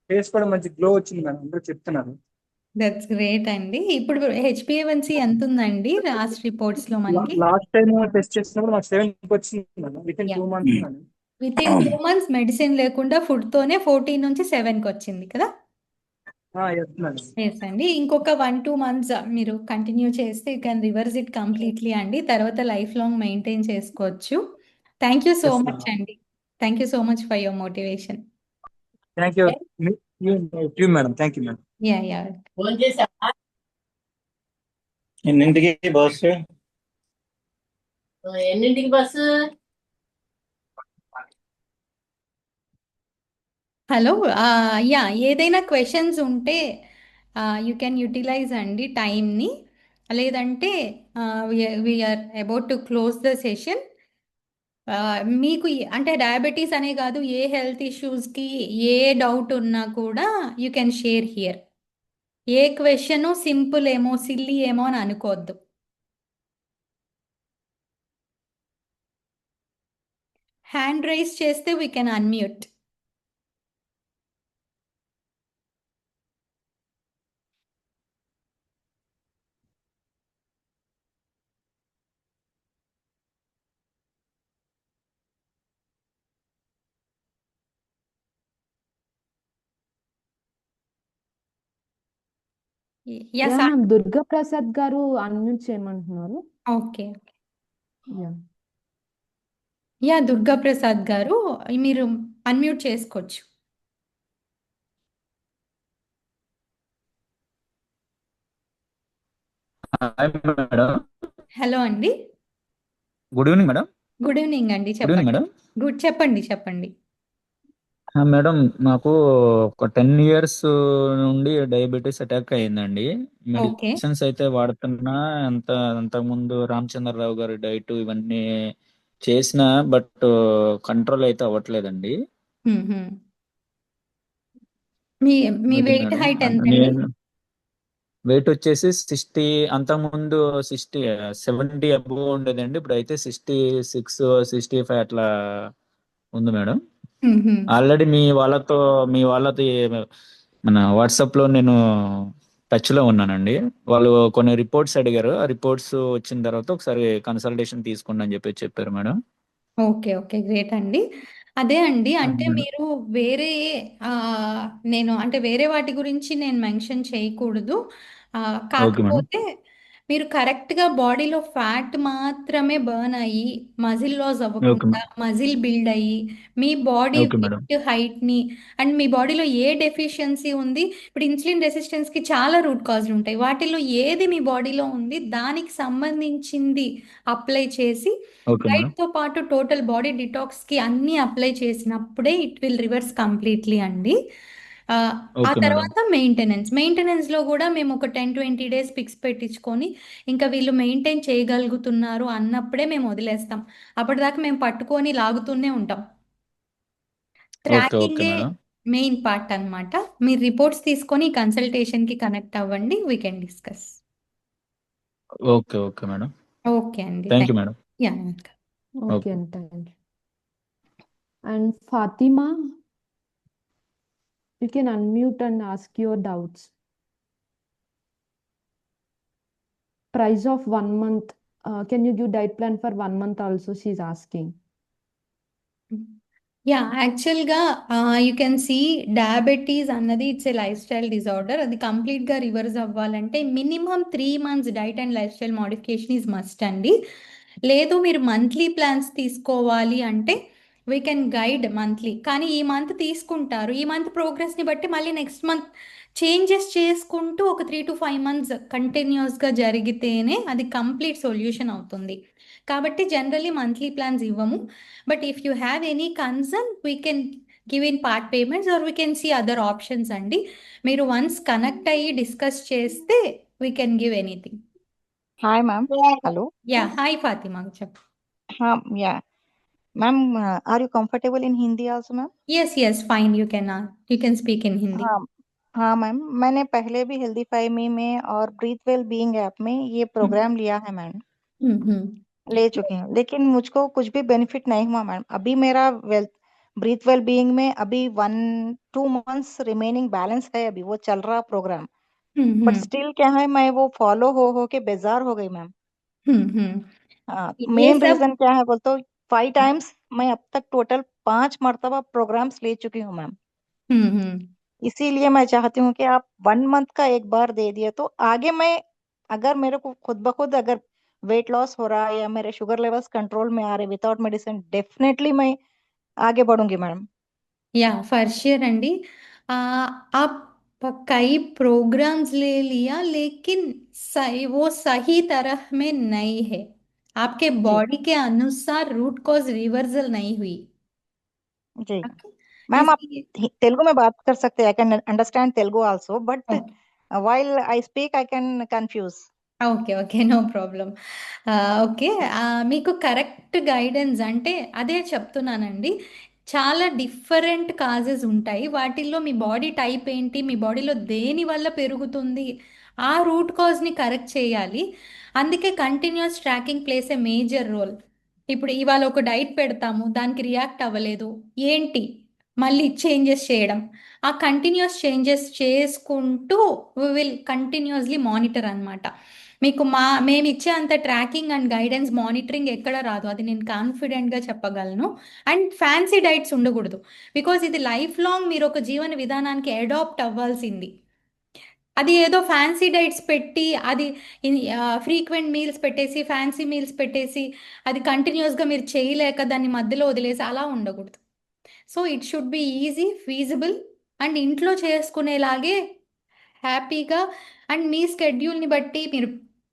ఫేస్ కూడా మంచి గ్లో వచ్చింది మేడం. అందరూ చెప్తున్నారు. దట్స్ గ్రేట్ అండి. ఇప్పుడు HbA1c ఎంత ఉందండి లాస్ట్ రిపోర్ట్స్ లో మనకి? లాస్ట్ టైం టెస్ట్ చేసినప్పుడు నాకు 7 వచ్చింది madam with in yeah 2 months madam. With in 2 months medicine లేకుండా ఫుడ్ తోనే 14 నుంచి 7 కి వచ్చింది కదా? Yes madam. ఎస్ అండి. ఇంకొక 1-2 months మీరు కంటిన్యూ చేస్తే you can reverse it completely అండి. తర్వాత లైఫ్ లాంగ్ మెయింటైన్ చేసుకోవచ్చు. థ్యాంక్ యూ సో ఎస్ మచ్ మేడం. అండి. Thank you so much for your motivation. Thank you madam. Thank you madam. Ya ya. ఎన్నింటికి బస్సు? ఎన్నింటికి బస్సు? హలో, యా ఏదైనా క్వశ్చన్స్ ఉంటే యూ కెన్ యూటిలైజ్ అండి టైంని. లేదంటే we're about to close the session. మీకు అంటే డయాబెటీస్ అనే కాదు, ఏ హెల్త్ ఇష్యూస్కి ఏ డౌట్ ఉన్నా కూడా you can share here. A question simple ఏమో సిల్లీ ఏమో అని అనుకోవద్దు. హ్యాండ్ రైజ్ చేస్తే we can unmute. Yeah, ma'am, Durga Prasad garu unmute చేయమంటున్నారు. Okay. Yeah. Yeah Durga Prasad గారు, మీరు అన్మ్యూట్ చేసుకోవచ్చు. Hi madam. హలో అండి. Good evening madam. Good evening అండి. గుడ్ ఈవినింగ్ చెప్పండి. మేడం. చెప్పండి. మేడం నాకు ఒక 10 years నుండి డయాబెటీస్ అటాక్ అయ్యిందండి. ఓకే. మెడిసిన్స్ అయితే వాడుతున్నా. అంతకుముందు రామచంద్రరావు గారి డైట్ ఇవన్నీ చేసిన, బట్ కంట్రోల్ అయితే అవ్వట్లేదండి. మ్మ్హ్మ్. మీ మీ అది వెయిట్ మేడం. హైట్ ఎంతండి? నేను వెయిట్ వచ్చేసి 60, అంతకుముందు 70 అబోవ్ ఉండేదండి. ఇప్పుడు అయితే 66, 65 అట్లా ఉంది మేడం. మ్మ్హ్మ్. ఆల్రెడీ మీ వాళ్ళతో మన వాట్సాప్ లో నేను టచ్ లో ఉన్నానండి. వాళ్ళు కొన్ని రిపోర్ట్స్ అడిగారు. ఆ రిపోర్ట్స్ వచ్చిన తర్వాత ఒకసారి కన్సల్టేషన్ తీసుకోండి అని చెప్పారు మేడం. ఓకే, ఓకే, గ్రేట్ అండి. అదే అండి, అంటే మేడం. మీరు వేరే ఆ, నేను అంటే వేరే వాటి గురించి నేను మెన్షన్ చేయకూడదు. ఓకే మేడం. కాకపోతే మీరు కరెక్ట్గా బాడీలో ఫ్యాట్ మాత్రమే బర్న్ అయ్యి మజిల్ లాస్ ఓకే అవ్వకుండా మజిల్ బిల్డ్ అయ్యి మీ బాడీ ఓకే మేడం. వెయిట్ హైట్ని అండ్ మీ బాడీలో ఏ డెఫిషియన్సీ ఉంది. ఇప్పుడు ఇన్సులిన్ రెసిస్టెన్స్కి చాలా రూట్ కాజ్లు ఉంటాయి. వాటిలో ఏది మీ బాడీలో ఉంది దానికి సంబంధించింది అప్లై చేసి ఓకే మేడం. డైట్తో పాటు టోటల్ బాడీ డిటాక్స్కి అన్నీ అప్లై చేసినప్పుడే ఇట్ విల్ రివర్స్ కంప్లీట్లీ అండి. ఆ ఆ ఓకే మేడం. తర్వాత మెయింటెనెన్స్లో కూడా మేము ఒక 10-20 days పిక్స్ పెట్టించుకొని ఇంకా వీళ్ళు మెయింటైన్ చేయగలుగుతున్నారు అన్నప్పుడే మేము వదిలేస్తాం. అప్పటిదాకా మేము పట్టుకొని లాగుతూనే ఉంటాం. ఓకే ట్రాకింగే మేడం. మెయిన్ పార్ట్ అన్నమాట. మీరు రిపోర్ట్స్ తీసుకొని కన్సల్టేషన్కి కనెక్ట్ అవ్వండి. We can discuss. Okay madam. Okay అండి. Thank you madam. Ya. Okay, and thank you. And Fatima, you can unmute and ask your doubts. Price of 1 month. Can you give diet plan for 1 month also? She's asking. Yeah యాక్చువల్గా యూ కెన్ సీ డయాబెటీస్ అన్నది it's a life style disorder. అది కంప్లీట్గా రివర్స్ అవ్వాలంటే minimum 3 months diet and life style modification is must అండి. లేదు మీరు మంత్లీ ప్లాన్స్ తీసుకోవాలి అంటే వీ కెన్ గైడ్ మంత్లీ, కానీ ఈ మంత్ తీసుకుంటారు, ఈ మంత్ ప్రోగ్రెస్ని బట్టి మళ్ళీ నెక్స్ట్ మంత్ చేంజెస్ చేసుకుంటూ ఒక 3 to 5 months కంటిన్యూస్గా జరిగితేనే అది కంప్లీట్ సొల్యూషన్ అవుతుంది. కాబట్టి జనరల్లీ మంత్లీ ప్లాన్స్ ఇవ్వము. But if you have any concern we can give in part payments or we can see other options అండి. మీరు వన్స్ కనెక్ట్ అయ్యి డిస్కస్ చేస్తే we can give anything. Hi ma'am. Hello. Ya hi Fatima, చెప్పు. Ya ma'am, are you comfortable in Hindi also ma'am? yes fine, you can speak in Hindi. हाँ मैम, मैंने पहले भी हेल्दीफाई में और ब्रीथ वेल बीइंग ऐप में ये प्रोग्राम लिया है मैम, ले चुकी हूँ, लेकिन मुझको कुछ भी बेनिफिट नहीं हुआ मैम. अभी मेरा ब्रीथ वेल बीइंग में अभी 1-2 months रिमेनिंग बैलेंस है, अभी वो चल रहा प्रोग्राम, बट स्टिल क्या है, मैं वो फॉलो हो के बेजार हो गई मैम. ये मेन सब रीजन क्या है बोल तो 5 times मैं अब तक टोटल 5 मर्तबा प्रोग्राम्स ले चुकी हूँ मैम. इसीलिए मैं चाहती हूँ कि आप 1 month का एक बार दे दिए तो आगे मैं, अगर मेरे को खुद ब खुद अगर वेट लॉस हो रहा है या मेरे शुगर लेवल्स कंट्रोल में आ रहे विदाउट मेडिसिन, डेफिनेटली मैं आगे बढ़ूंगी मैडम. या फॉर श्योर अंडी. आप कई प्रोग्राम्स ले लिया लेकिन वो सही तरह में नहीं है, आपके जी बॉडी के अनुसार रूट कॉज रिवर्सल नहीं हुई. जी मैम, आप इसलिए तेलुगु में बात कर सकते हैं, I can understand Telugu also, but while I speak I can confuse. Okay no problem. Okay, మీకు కరెక్ట్ గైడెన్స్ అంటే అదే చెప్తున్నానండి. చాలా డిఫరెంట్ కాజెస్ ఉంటాయి, వాటిల్లో మీ బాడీ టైప్ ఏంటి, మీ బాడీలో దేని వల్ల పెరుగుతుంది, ఆ రూట్ కాజ్ని కరెక్ట్ చేయాలి. అందుకే continuous tracking place a major role. ఇప్పుడు ఇవాళ ఒక డైట్ పెడతాము, దానికి రియాక్ట్ అవ్వలేదు, ఏంటి మళ్ళీ చేంజెస్ చేయడం, ఆ కంటిన్యూస్ చేంజెస్ చేసుకుంటూ వి విల్ కంటిన్యూస్లీ మానిటర్ అనమాట. మీకు మేము ఇచ్చే అంత ట్రాకింగ్ అండ్ గైడెన్స్ మానిటరింగ్ ఎక్కడ రాదు, అది నేను కాన్ఫిడెంట్గా చెప్పగలను. అండ్ ఫ్యాన్సీ డైట్స్ ఉండకూడదు, బికాజ్ ఇది లైఫ్ లాంగ్ మీరు ఒక జీవన విధానానికి అడాప్ట్ అవ్వాల్సింది. అది ఏదో ఫ్యాన్సీ డైట్స్ పెట్టి అది ఫ్రీక్వెంట్ మీల్స్ పెట్టేసి ఫ్యాన్సీ మీల్స్ పెట్టేసి అది కంటిన్యూస్గా మీరు చేయలేక దాన్ని మధ్యలో వదిలేసి అలా ఉండకూడదు. So it should be easy, feasible and ఇంట్లో చేసుకునేలాగే హ్యాపీగా. అండ్ మీ స్కెడ్యూల్ని బట్టి మీరు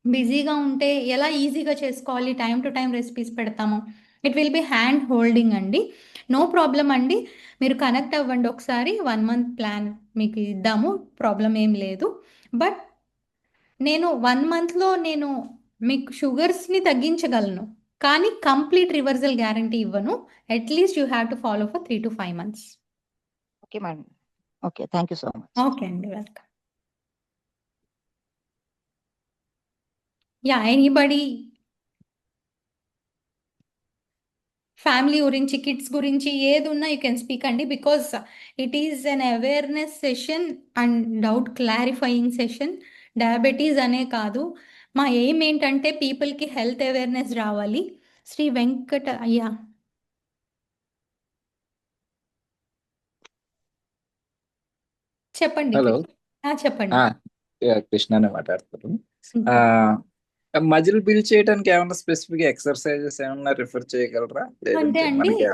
బిజీగా ఉంటే ఎలా ఈజీగా చేసుకోవాలి, టైం టు టైం రెసిపీస్ పెడతాము. It will be hand holding అండి, నో ప్రాబ్లం అండి. మీరు కనెక్ట్ అవ్వండి ఒకసారి, 1 month ప్లాన్ మీకు ఇద్దాము, ప్రాబ్లం ఏం లేదు. బట్ నేను 1 monthలో నేను మీకు షుగర్స్ని తగ్గించగలను, కానీ కంప్లీట్ రివర్సల్ గ్యారంటీ ఇవ్వను. At least you have to follow for 3 to 5 months. Okay madam, okay, thank you so much. Okay అండి, వెల్కమ్. యా ఎనీబడి ఫ్యామిలీ గురించి, కిడ్స్ గురించి ఏది ఉన్నా యూ కెన్ స్పీక్ అండి, because it is an awareness session and doubt clarifying session. Diabetes అనే కాదు, మా ఎయిమ్ ఏంటంటే పీపుల్కి హెల్త్ అవేర్నెస్ రావాలి. శ్రీ వెంకట అయ్యా చెప్పండి. హలో, చెప్పండి. కృష్ణనే మాట్లాడుతారు. మజిల్ బిల్డ్ చేయడానికి ఏమైనా స్పెసిఫిక్ ఎక్సర్సైజెస్ ఏమైనా రిఫర్ చేయగలరా? అంటే లేదంటే అండి మనకి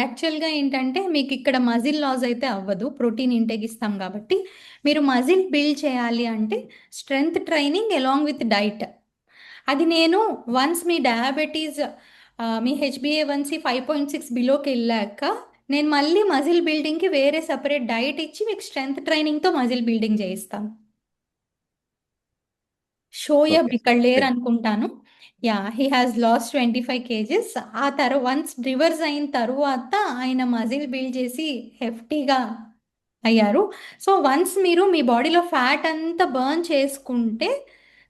యాక్చువల్గా ఏంటంటే మీకు ఇక్కడ మజిల్ లాస్ అయితే అవ్వదు, ప్రోటీన్ ఇంటేక్ ఇస్తాం కాబట్టి. మీరు మజిల్ బిల్డ్ చేయాలి అంటే strength training along with diet. అది నేను వన్స్ మీ డయాబెటీస్ మీ HbA1c 5.6 బిలోకి వెళ్ళాక నేను మళ్ళీ మజిల్ బిల్డింగ్కి వేరే సపరేట్ డైట్ ఇచ్చి మీకు స్ట్రెంగ్త్ ట్రైనింగ్తో మజిల్ బిల్డింగ్ చేయిస్తాను. షోయబ్ ఓకే, ఇక్కడ లేరు అనుకుంటాను. Yeah, he has lost 25 kgs. ఆ తర్వాత వన్స్ రివర్స్ అయిన తర్వాత ఆయన మజిల్ బిల్డ్ చేసి హెఫ్టీగా అయ్యారు. సో వన్స్ మీరు మీ బాడీలో ఫ్యాట్ అంతా బర్న్ చేసుకుంటే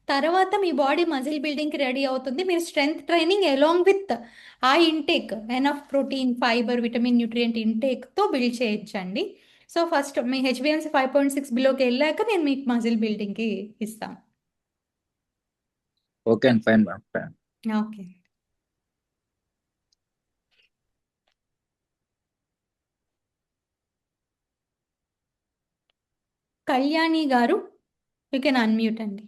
తర్వాత మీ బాడీ మజిల్ బిల్డింగ్కి రెడీ అవుతుంది. మీరు స్ట్రెంగ్త్ ట్రైనింగ్ అలాంగ్ విత్ ఆ intake enough protein, fibre, vitamin, nutrient ఇంటేక్తో బిల్డ్ చేయొచ్చండి. సో ఫస్ట్ మీ హెచ్బిఎన్సీ 5.6 బిలోకి వెళ్ళాక నేను మీకు మజిల్ బిల్డింగ్కి ఇస్తాను. ఓకే అండి, fine ma'am, fine. Okay. Kalyani garu, you can unmute అండి.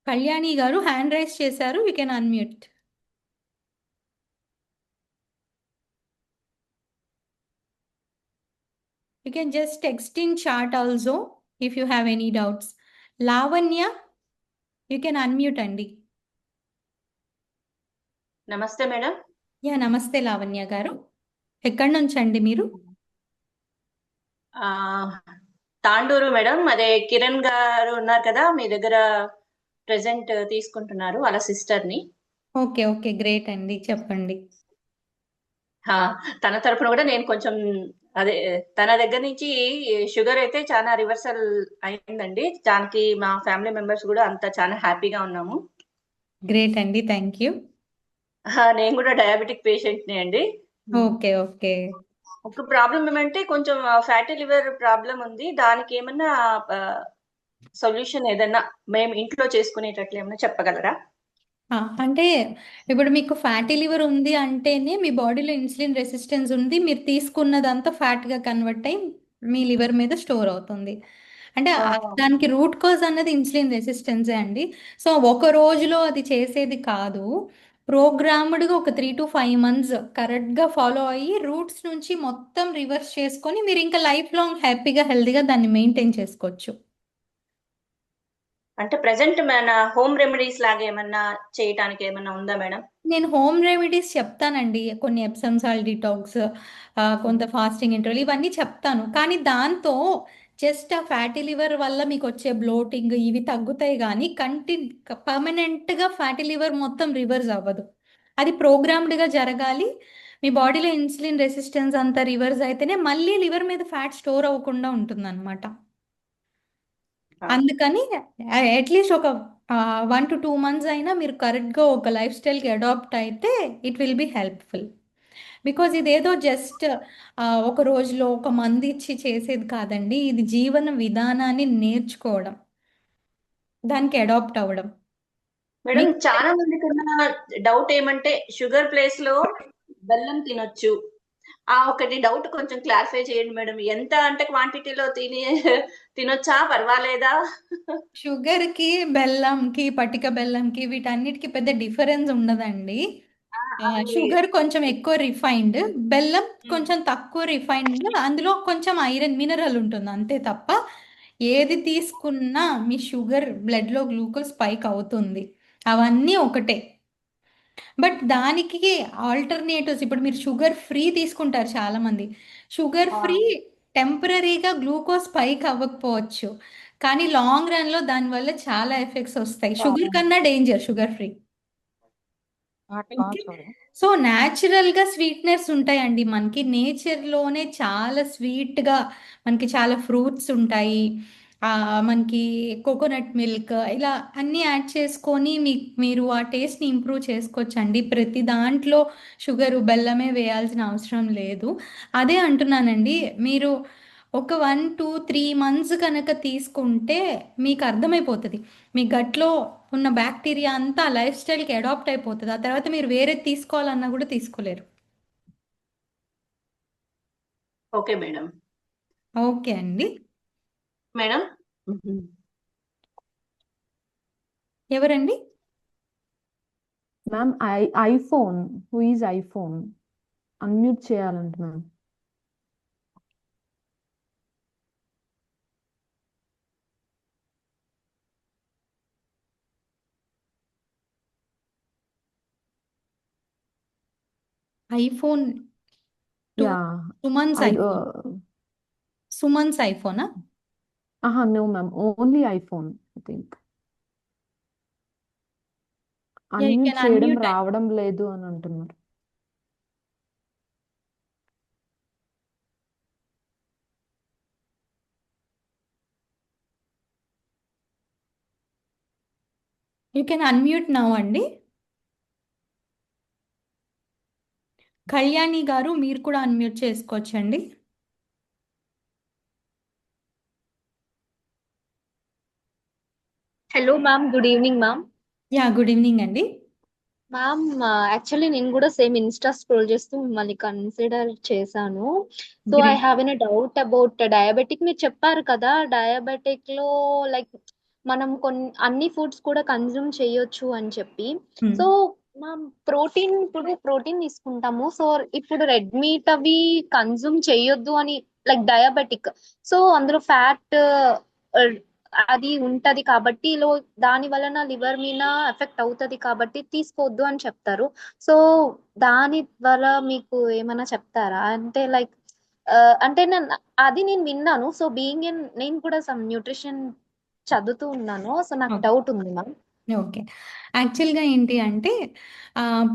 కళ్యాణి గారు హ్యాండ్ రైజ్ చేశారు, you can unmute. You can just text in chat also if you have any doubts. Lavanya, you can unmute అండి. నమస్తే మేడం. యా నమస్తే లావణ్య గారు. ఎక్కడి నుంచి అండి మీరు? తాండూరు మేడం. అదే కిరణ్ గారు ఉన్నారు కదా మీ దగ్గర, ప్రెజెంట్ తీసుకుంటున్నారు, వాళ్ళ సిస్టర్ని. ఓకే ఓకే, గ్రేట్ అండి, చెప్పండి. తన తరపున కూడా నేను కొంచెం అదే తన దగ్గర నుంచి షుగర్ అయితే చాలా రివర్సల్ అయిందండి. దానికి మా ఫ్యామిలీ మెంబర్స్ కూడా అంతా చాలా హ్యాపీగా ఉన్నాము. గ్రేట్ అండి, థ్యాంక్ యూ. నేను కూడా డయాబెటిక్ పేషెంట్ని అండి. Okay okay. ఒక ప్రాబ్లం ఏమంటే కొంచెం ఫ్యాటీ లివర్ ప్రాబ్లం ఉంది. దానికి ఏమన్నా సొల్యూషన్ ఏదన్నా మేము ఇంట్లో చేసుకునేటట్లు ఏమన్నా చెప్పగలరా? అంటే ఇప్పుడు మీకు ఫ్యాటీ లివర్ ఉంది అంటేనే మీ బాడీలో ఇన్సులిన్ రెసిస్టెన్స్ ఉంది, మీరు తీసుకున్నదంతా ఫ్యాట్గా కన్వర్ట్ అయ్యి మీ లివర్ మీద స్టోర్ అవుతుంది. అంటే దానికి రూట్ కాజ్ అన్నది ఇన్సులిన్ రెసిస్టెన్సే అండి. సో ఒక రోజులో అది చేసేది కాదు, ప్రోగ్రామ్డ్గా ఒక 3 to 5 months కరెక్ట్గా ఫాలో అయ్యి రూట్స్ నుంచి మొత్తం రివర్స్ చేసుకొని మీరు ఇంకా లైఫ్ లాంగ్ హ్యాపీగా హెల్తీగా దాన్ని మెయింటైన్ చేసుకోవచ్చు. అంటే ప్రెసెంట్ మన హోమ్ రెమెడీస్ లాగా ఏమన్నా చేయటానికి ఏమన్నా ఉందా మేడం? నేను హోమ్ రెమెడీస్ చెప్తానండి, కొన్ని ఎప్సమ్ సాల్ట్ డిటాక్స్, కొంత ఫాస్టింగ్ ఇంటర్వల్ ఇవన్నీ చెప్తాను. కానీ దాంతో జస్ట్ ఆ ఫ్యాటీ లివర్ వల్ల మీకు వచ్చే బ్లోటింగ్ ఇవి తగ్గుతాయి, కానీ పర్మనెంట్గా ఫ్యాటీ లివర్ మొత్తం రివర్స్ అవ్వదు. అది ప్రోగ్రామ్డ్గా జరగాలి. మీ బాడీలో ఇన్సులిన్ రెసిస్టెన్స్ అంతా రివర్స్ అయితేనే మళ్ళీ లివర్ మీద ఫ్యాట్ స్టోర్ అవ్వకుండా ఉంటుంది అనమాట. అందుకని అట్లీస్ట్ ఒక 1 to 2 months అయినా మీరు కరెక్ట్గా ఒక లైఫ్ స్టైల్కి అడాప్ట్ అయితే it will be helpful. Because ఇదేదో జస్ట్ ఒక రోజులో ఒక మంది ఇచ్చి చేసేది కాదండి, ఇది జీవన విధానాన్ని నేర్చుకోవడం, దానికి అడాప్ట్ అవ్వడం. మేడం చాలా మందికి ఉన్న డౌట్ ఏమంటే షుగర్ ప్లేస్ లో బెల్లం తినొచ్చు. ఒకటి డౌట్ కొంచెం క్లారిఫై చేయండి మేడం. ఎంత అంటే క్వాంటిటీలో తినొచ్చా, పర్వాలేదా? షుగర్కి, బెల్లంకి, పటిక బెల్లంకి వీటన్నిటికి పెద్ద డిఫరెన్స్ ఉండదండి. షుగర్ కొంచెం ఎక్కువ రిఫైన్డ్, బెల్లం కొంచెం తక్కువ రిఫైన్డ్, అందులో కొంచెం ఐరన్ మినరల్ ఉంటుంది అంతే తప్ప ఏది తీసుకున్నా మీ షుగర్ బ్లడ్లో గ్లూకోజ్ స్పైక్ అవుతుంది, అవన్నీ ఒకటే. బట్ దానికి ఆల్టర్నేటివ్స్, ఇప్పుడు మీరు షుగర్ ఫ్రీ తీసుకుంటారు చాలామంది, షుగర్ ఫ్రీ టెంపరీగా గ్లూకోజ్ స్పైక్ అవ్వకపోవచ్చు, కానీ లాంగ్ రన్లో దానివల్ల చాలా ఎఫెక్ట్స్ వస్తాయి. షుగర్ కన్నా డేంజర్ షుగర్ ఫ్రీ. సో న్యాచురల్గా స్వీట్నెస్ ఉంటాయండి, మనకి నేచర్లోనే చాలా స్వీట్గా మనకి చాలా ఫ్రూట్స్ ఉంటాయి, మనకి కోకోనట్ మిల్క్ ఇలా అన్నీ యాడ్ చేసుకొని మీరు ఆ టేస్ట్ని ఇంప్రూవ్ చేసుకోవచ్చండి. ప్రతి దాంట్లో షుగరు బెల్లమే వేయాల్సిన అవసరం లేదు. అదే అంటున్నానండి, మీరు ఒక 1 to 3 months కనుక తీసుకుంటే మీకు అర్థమైపోతుంది, మీ గట్లో ఉన్న బ్యాక్టీరియా అంతా లైఫ్ స్టైల్కి అడాప్ట్ అయిపోతుంది. ఆ తర్వాత మీరు వేరే తీసుకోవాలన్నా కూడా తీసుకోలేరు. Okay madam. ఓకే అండి. మేడం ఎవరండి? Ma'am iPhone, who is iPhone unmute చేయాలంట ma'am. IPhone yeah Suman's iPhone. Suman's ఐఫోనా? No ma'am, only iPhone I think. Yeah, you unmute can చేయడం unmute. రావడం లేదు అని అంటున్నారు. You can unmute now అండి. కళ్యాణి గారు మీరు కూడా అన్మ్యూట్ చేసుకోవచ్చండి. Hello ma'am, good evening ma'am. Yeah good evening అండి. మ్యామ్, యాక్చువల్లీ నేను కూడా సేమ్ ఇన్స్టా స్క్రోల్ చేస్తూ మిమ్మల్ని కన్సిడర్ చేశాను. So I have an doubt about diabetic. మీరు చెప్పారు కదా డయాబెటిక్ లో లైక్ మనం అన్ని ఫుడ్స్ కూడా కన్జ్యూమ్ చేయొచ్చు అని చెప్పి. సో మ్యామ్, ఇప్పుడు ప్రోటీన్ తీసుకుంటాము. సో ఇప్పుడు రెడ్ మీట్ అవి కన్జ్యూమ్ చేయొద్దు అని లైక్ డయాబెటిక్. సో అందులో ఫ్యాట్ అది ఉంటది కాబట్టి దాని వలన లివర్ మీద ఎఫెక్ట్ అవుతది కాబట్టి తీసుకోవద్దు అని చెప్తారు. సో దాని వల్ల మీకు ఏమైనా చెప్తారా? అంటే లైక్ అంటే నేను విన్నాను. సో బీయింగ్ నేను కూడా సమ్ న్యూట్రిషన్ చదువుతూ ఉన్నాను. సో నాకు డౌట్ ఉంది మ్యామ్. ఓకే, యాక్చువల్గా ఏంటి అంటే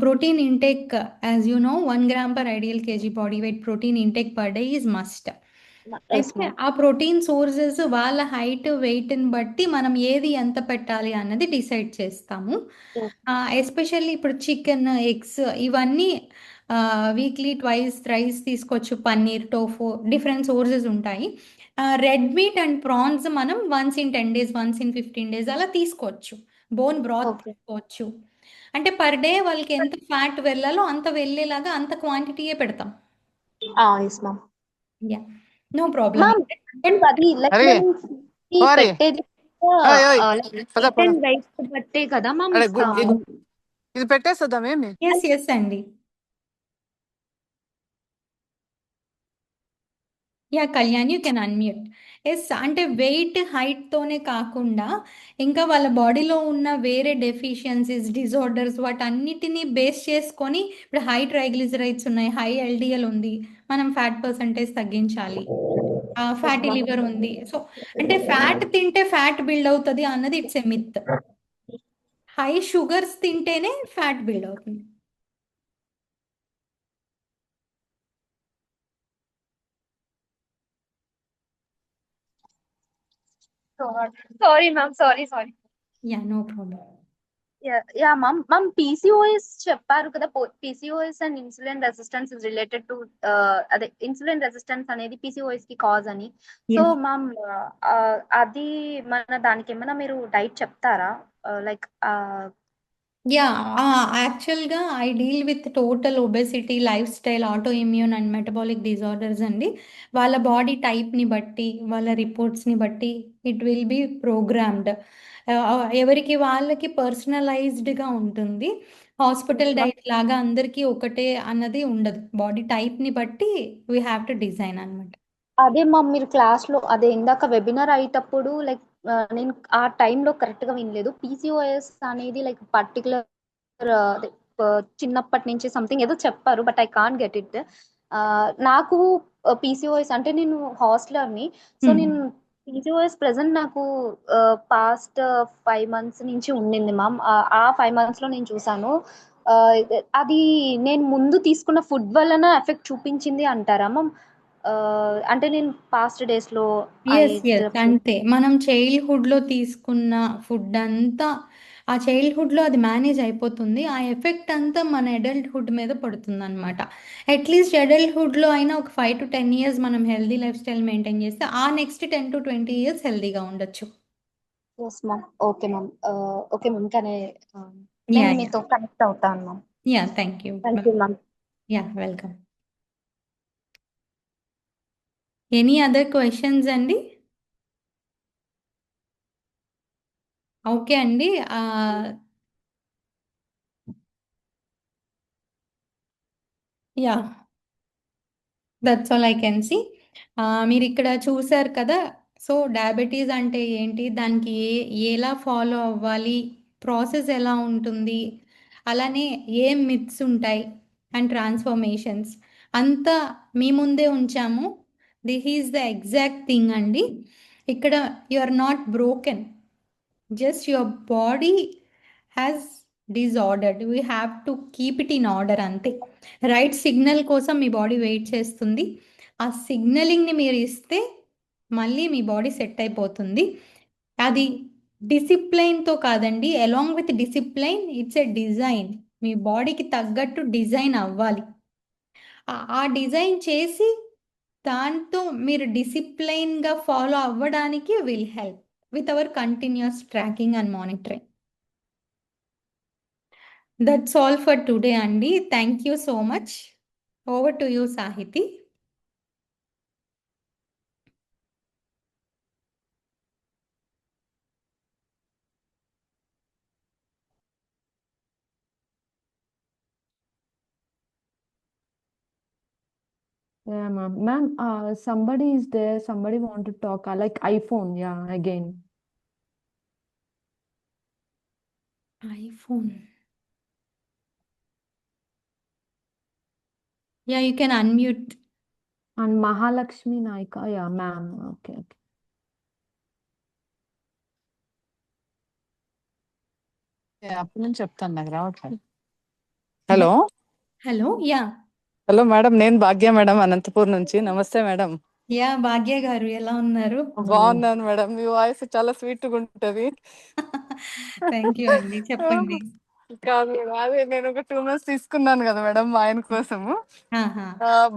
protein intake as you know 1 gram per ideal KG body weight protein intake per day is must. అయితే ఆ ప్రోటీన్ సోర్సెస్ వాళ్ళ హైట్ వెయిట్ని బట్టి మనం ఏది ఎంత పెట్టాలి అన్నది డిసైడ్ చేస్తాము. ఎస్పెషల్లీ ఇప్పుడు చికెన్, ఎగ్స్ ఇవన్నీ వీక్లీ థ్రైస్ తీసుకోవచ్చు. పన్నీర్, టోఫు డిఫరెంట్ సోర్సెస్ ఉంటాయి. రెడ్ మీట్ అండ్ ప్రాన్స్ మనం once in 10 days, once in 15 days అలా తీసుకోవచ్చు. బోన్ బ్రాత్ తీసుకోవచ్చు. అంటే పర్ డే వాళ్ళకి ఎంత ఫ్యాట్ వెళ్ళాలో అంత వెళ్ళేలాగా అంత క్వాంటిటీయే పెడతాం. Yeah, no problem. బట్టే కదా మ్యామ్. ఇది పెట్టేస్తుందాం ఏమి? ఎస్ అండి. Yeah Kalyan, you can unmute. Yes, అంటే వెయిట్ హైట్తోనే కాకుండా ఇంకా వాళ్ళ బాడీలో ఉన్న వేరే డెఫిషియన్సీస్, డిజార్డర్స్ వాటన్నిటిని బేస్ చేసుకొని ఇప్పుడు హై ట్రైగ్లిజరైడ్స్ ఉన్నాయి, హై ఎల్డిఎల్ ఉంది, మనం ఫ్యాట్ పర్సంటేజ్ తగ్గించాలి, ఫ్యాటీ లివర్ ఉంది. సో అంటే ఫ్యాట్ తింటే ఫ్యాట్ బిల్డ్ అవుతుంది అన్నది it's a myth. High sugars తింటేనే ఫ్యాట్ బిల్డ్ అవుతుంది. Sorry ma'am, sorry. Yeah, no problem. Yeah ma'am, PCOS చెప్పారు కదా. PCOS and insulin resistance is related to అదే ఇన్సులిన్ రెసిస్టెన్స్ అనేది పీసీఓఎస్ కి కాజ్ అని. సో మ్యామ్, అది దానికి ఏమైనా మీరు డైట్ చెప్తారా? లైక్ యా, యాక్చువల్గా I deal with total obesity, life style, auto immune and metabolic disorders అండి. వాళ్ళ బాడీ టైప్ని బట్టి, వాళ్ళ రిపోర్ట్స్ని బట్టి ఇట్ విల్ బి ప్రోగ్రామ్డ్. ఎవరికి వాళ్ళకి పర్సనలైజ్డ్గా ఉంటుంది. హాస్పిటల్ డైట్ లాగా అందరికీ ఒకటే అన్నది ఉండదు. బాడీ టైప్ని బట్టి వీ హ్యావ్ టు డిజైన్ అనమాట. అదే మ్యామ్, మీరు క్లాస్లో అదే ఇందాక వెబినార్ అయ్యేటప్పుడు లైక్ నేను ఆ టైంలో కరెక్ట్గా వినలేదు. పీసీఓఎస్ అనేది లైక్ పర్టికులర్ చిన్నప్పటి నుంచి సంథింగ్ ఏదో చెప్పారు, but I can't get it. నాకు పీసీఓఎస్ అంటే నేను హాస్టలర్ని. సో నేను పీసీఓఎస్ ప్రెసెంట్ నాకు పాస్ట్ 5 months నుంచి ఉండింది మ్యామ్. ఆ 5 months లో నేను చూసాను. అది నేను ముందు తీసుకున్న ఫుడ్ వలన ఎఫెక్ట్ చూపించింది అంటారా మ్యామ్? అంటే నేను పాస్ట్ డేస్లో అంతే, మనం చైల్డ్హుడ్లో తీసుకున్న ఫుడ్ అంతా ఆ చైల్డ్హుడ్లో అది మేనేజ్ అయిపోతుంది. ఆ ఎఫెక్ట్ అంతా మన అడల్ట్హుడ్ మీద పడుతుంది అనమాట. అట్లీస్ట్ అడల్ట్హుడ్లో అయినా ఒక 5 to 10 years మనం హెల్దీ లైఫ్ స్టైల్ మెయింటైన్ చేస్తే ఆ నెక్స్ట్ 10 to 20 years హెల్దీగా ఉండొచ్చు. Yes ma'am. Okay ma'am. కానీ నేను మీతో కనెక్ట్ అవుతాను ma'am. Yeah, thank you ma'am. Yeah, welcome. Any other questions అండి? ఓకే అండి. Yeah, that's all I can see. మీరు ఇక్కడ చూసారు కదా. సో డయాబెటీస్ అంటే ఏంటి, దానికి ఎలా ఫాలో అవ్వాలి, ప్రాసెస్ ఎలా ఉంటుంది, అలానే ఏం మిత్స్ ఉంటాయి అండ్ ట్రాన్స్ఫర్మేషన్స్ అంతా మీ ముందే ఉంచాము. This is the exact thing అండి. ఇక్కడ you are not broken, just your body has disordered. We have to keep it in order అంతే. రైట్ సిగ్నల్ కోసం మీ బాడీ వెయిట్ చేస్తుంది. ఆ సిగ్నలింగ్ని మీరు ఇస్తే మళ్ళీ మీ బాడీ సెట్ అయిపోతుంది. అది డిసిప్లైన్తో కాదండి, along with discipline it's a design. మీ బాడీకి తగ్గట్టు డిజైన్ అవ్వాలి. ఆ డిజైన్ చేసి దాంతో మీరు డిసిప్లైన్గా ఫాలో అవ్వడానికి will help with our continuous tracking and monitoring. That's all for today అండి. Thank you so much. Over to you Sahiti. Yeah, ma'am. Ma'am, somebody is there. Somebody want to talk. Like iPhone. Yeah, again. iPhone. Yeah, you can unmute. And Mahalakshmi Naika. Yeah, ma'am. Okay, okay. అప్పటి నుంచి చెప్తాను, నాకు రావట్లేదు. Hello hello. Yeah hello madam, నేను భాగ్య మేడం, అనంతపూర్ నుంచి. నమస్తే మేడం. యా భాగ్య గారు ఎలా ఉన్నారు? బాగున్నాను మేడం, మీ వాయిస్ చాలా స్వీట్ గా ఉంటది. థ్యాంక్ యూ అండి, చెప్పండి. కాదు అదే, నేను ఒక 2 months తీసుకున్నాను కదా మేడం మా ఆయన కోసము. ఆహా.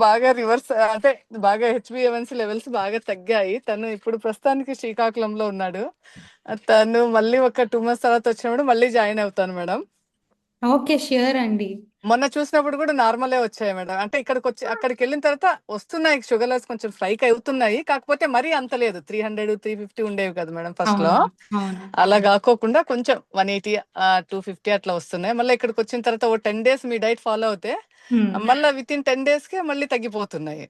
బాగా రివర్స్ అంటే బాగా హెచ్బిఏవన్సీ లెవెల్స్ బాగా తగ్గాయి. తను ఇప్పుడు ప్రస్తుతానికి శ్రీకాకుళంలో ఉన్నాడు. తను మళ్ళీ ఒక 2 months తర్వాత వచ్చినప్పుడు మళ్ళీ జాయిన్ అవుతాను మేడం. ఓకే, ష్యూర్ అండి. మొన్న చూసినప్పుడు కూడా నార్మలే వచ్చాయి మేడం. అంటే ఇక్కడికి వచ్చి అక్కడికి వెళ్ళిన తర్వాత వస్తున్నాయి షుగర్ లెవెల్స్ కొంచెం స్పైక్ అవుతున్నాయి, కాకపోతే మరీ అంత లేదు. 300 350 ఉండేవి కదా మేడం ఫస్ట్ లో. అవును అవును. అలా కాకోకుండా కొంచెం 180 250 అట్లా వస్తున్నాయి. మళ్ళీ ఇక్కడికి వచ్చిన తర్వాత ఓ 10 days మీ డైట్ ఫాలో అవుతే మళ్ళీ విత్ ఇన్ 10 days కే మళ్ళీ తగ్గిపోతున్నాయి.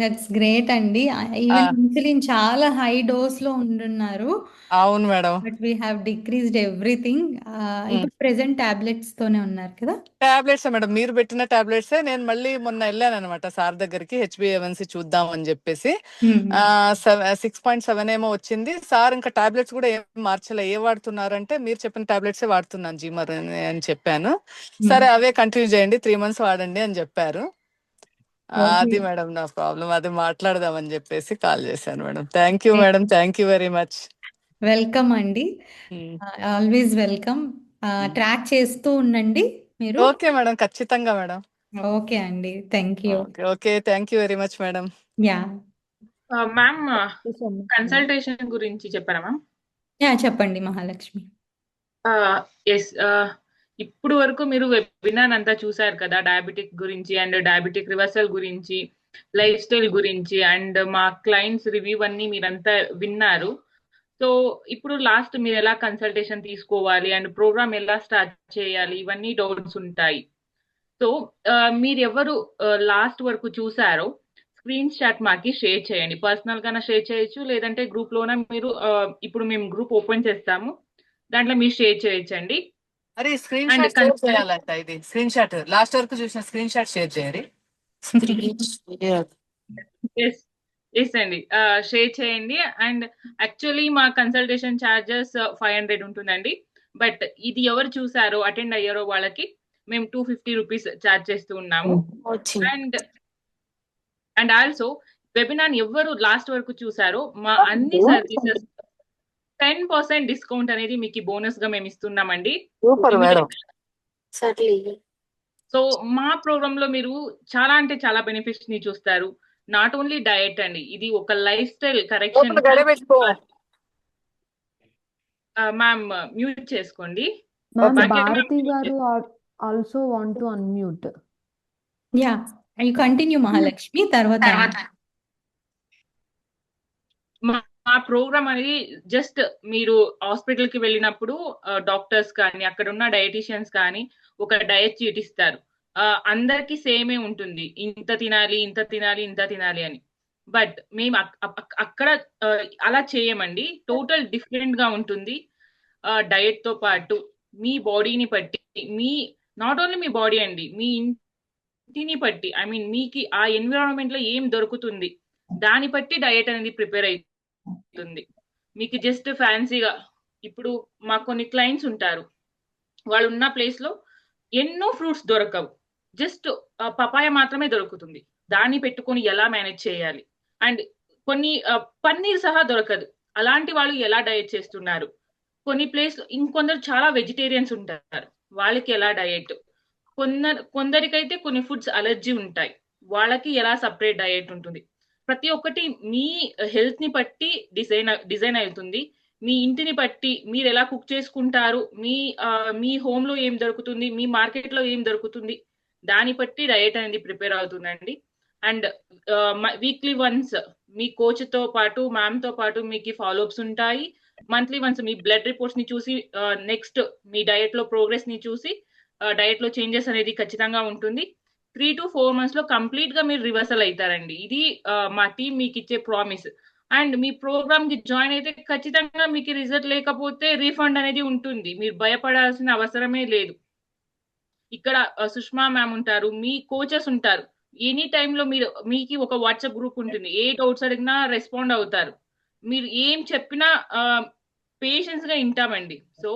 దట్స్ గ్రేట్ అండి. ఈవెన్ ఇన్సులిన్ చాలా హై డోస్ లో ఉంటున్నారు. అవును madam. But we have decreased everything. ఇప్పుడు ప్రెసెంట్ టాబ్లెట్స్ తోనే ఉన్నారు కదా? టాబ్లెట్స్ మేడం, మీరు పెట్టిన టాబ్లెట్సే. నేను మళ్ళీ మొన్న వెళ్ళాను అనమాట సార్ దగ్గరికి, హెచ్బిఏవన్సీ చూద్దాం అని చెప్పేసి. 6.7 ఏమో వచ్చింది. సార్ ఇంకా టాబ్లెట్స్ కూడా ఏం మార్చలే. ఏ వాడుతున్నారంటే మీరు చెప్పిన టాబ్లెట్సే వాడుతున్నాను జీమర్ అని చెప్పాను. సరే అవే కంటిన్యూ చేయండి, 3 months వాడండి అని చెప్పారు. అది మేడం నా ప్రాబ్లం, అది మాట్లాడదామని చెప్పేసి కాల్ చేశాను madam. Thank you madam, thank you very much. Welcome అండి, ఆల్వేస్ వెల్కమ్. ట్రాక్ చేస్తూ ఉండండి మీరు. ఓకే మేడం, ఖచ్చితంగా మేడం. ఓకే అండి, thank you. Okay, thank you very much madam. Yeah ma'am, consultation గురించి చెప్పారా మ్యామ్? యా చెప్పండి మహాలక్ష్మి. ఎస్, ఇప్పుడు వరకు మీరు వెబినార్ అంతా చూసారు కదా, డయాబెటిక్ గురించి అండ్ డయాబెటిక్ రివర్సల్ గురించి, లైఫ్ స్టైల్ గురించి అండ్ మా క్లయింట్స్ రివ్యూ అన్ని మీరంతా విన్నారు. సో ఇప్పుడు లాస్ట్ మీరు ఎలా కన్సల్టేషన్ తీసుకోవాలి అండ్ ప్రోగ్రామ్ ఎలా స్టార్ట్ చేయాలి, ఇవన్నీ డౌట్స్ ఉంటాయి. సో మీరు ఎవరు లాస్ట్ వరకు చూసారో స్క్రీన్ షాట్ మాకి షేర్ చేయండి. పర్సనల్ గానే షేర్ చేయొచ్చు, లేదంటే గ్రూప్ లోనే మీరు ఇప్పుడు మేము గ్రూప్ ఓపెన్ చేస్తాము, దాంట్లో మీరు షేర్ చేయొచ్చండి. అరే స్క్రీన్ షాట్ షేర్ చేయాలంట. ఇది స్క్రీన్ షాట్ లాస్ట్ వరకు చూసిన స్క్రీన్ షాట్ షేర్ చేయండి. ఎస్ అండి, షేర్ చేయండి. అండ్ యాక్చువల్లీ మా కన్సల్టేషన్ ఛార్జెస్ 500 ఉంటుందండి. బట్ ఇది ఎవరు చూసారో అటెండ్ అయ్యారో వాళ్ళకి మేము 250 రూపీస్ ఛార్జ్ చేస్తూ ఉన్నాము. అండ్ ఆల్సో వెబినార్ ఎవరు లాస్ట్ వరకు చూసారో మా అన్ని సర్వీసెస్ 10% డిస్కౌంట్ అనేది మీకు బోనస్ గా మేము ఇస్తున్నామండి. సో మా ప్రోగ్రామ్ లో మీరు చాలా అంటే చాలా బెనిఫిట్స్ ని చూస్తారు. నాట్ ఓన్లీ డయట్ అండి, ఇది ఒక life style correction. Ma'am mute చేసుకోండి. భారతి గారు also want to unmute. Yeah you continue Mahalakshmi. తర్వాత మా ప్రోగ్రామ్ అనేది జస్ట్ మీరు హాస్పిటల్ కి వెళ్ళినప్పుడు డాక్టర్స్ కానీ అక్కడ ఉన్న డయటీషియన్స్ కానీ ఒక డయట్ షీట్ ఇస్తారు. అందరికి సేమే ఉంటుంది, ఇంత తినాలి ఇంత తినాలి ఇంత తినాలి అని. బట్ మేము అక్కడ అలా చేయమండి, టోటల్ డిఫరెంట్ గా ఉంటుంది. డయట్ తో పాటు మీ బాడీని బట్టి, me not only me body అండి, మీ ఇంటిని బట్టి, ఐ మీన్ మీకు ఆ ఎన్విరాన్మెంట్ లో ఏం దొరుకుతుంది దాన్ని బట్టి డయట్ అనేది ప్రిపేర్ అవుతుంది. మీకు జస్ట్ ఫ్యాన్సీగా ఇప్పుడు మాకు కొన్ని క్లయింట్స్ ఉంటారు, వాళ్ళు ఉన్న ప్లేస్ లో ఎన్నో ఫ్రూట్స్ దొరకవు, జస్ట్ పపాయ మాత్రమే దొరుకుతుంది. దాన్ని పెట్టుకొని ఎలా మేనేజ్ చేయాలి, అండ్ కొన్ని పన్నీర్ సహా దొరకదు. అలాంటి వాళ్ళు ఎలా డయట్ చేస్తున్నారు? కొన్ని ప్లేస్ ఇంకొందరు చాలా వెజిటేరియన్స్ ఉంటారు, వాళ్ళకి ఎలా డయట్? కొందరికైతే కొన్ని ఫుడ్స్ అలర్జీ ఉంటాయి, వాళ్ళకి ఎలా సపరేట్ డయట్ ఉంటుంది? ప్రతి ఒక్కటి మీ హెల్త్ ని బట్టి డిజైన్ అవుతుంది. మీ ఇంటిని బట్టి మీరు ఎలా కుక్ చేసుకుంటారు, మీ హోమ్ లో ఏం దొరుకుతుంది, మీ మార్కెట్ లో ఏం దొరుకుతుంది, దాన్ని బట్టి డయట్ అనేది ప్రిపేర్ అవుతుందండి. And weekly once me coach తో పాటు మ్యామ్ తో పాటు మీకు ఫాలోఅప్స్ ఉంటాయి. మంత్లీ వన్స్ మీ బ్లడ్ రిపోర్ట్స్ ని చూసి నెక్స్ట్ మీ డయట్ లో ప్రోగ్రెస్ ని చూసి డయట్ లో చేంజెస్ అనేది ఖచ్చితంగా ఉంటుంది. 3 to 4 months లో కంప్లీట్ గా మీరు రివర్సల్ అవుతారండి. ఇది మా టీం మీకు ఇచ్చే ప్రామిస్. అండ్ మీ ప్రోగ్రామ్ కి జాయిన్ అయితే ఖచ్చితంగా మీకు రిజల్ట్ లేకపోతే రీఫండ్ అనేది ఉంటుంది, మీరు భయపడాల్సిన అవసరమే లేదు. ఇక్కడ సుష్మా మ్యామ్ ఉంటారు, మీ కోచెస్ ఉంటారు. ఎనీ టైంలో మీకు ఒక వాట్సాప్ గ్రూప్ ఉంటుంది, ఏ డౌట్స్ అడిగినా రెస్పాండ్ అవుతారు. మీరు ఏం చెప్పినా పేషెన్స్ గా వింటామండి. సో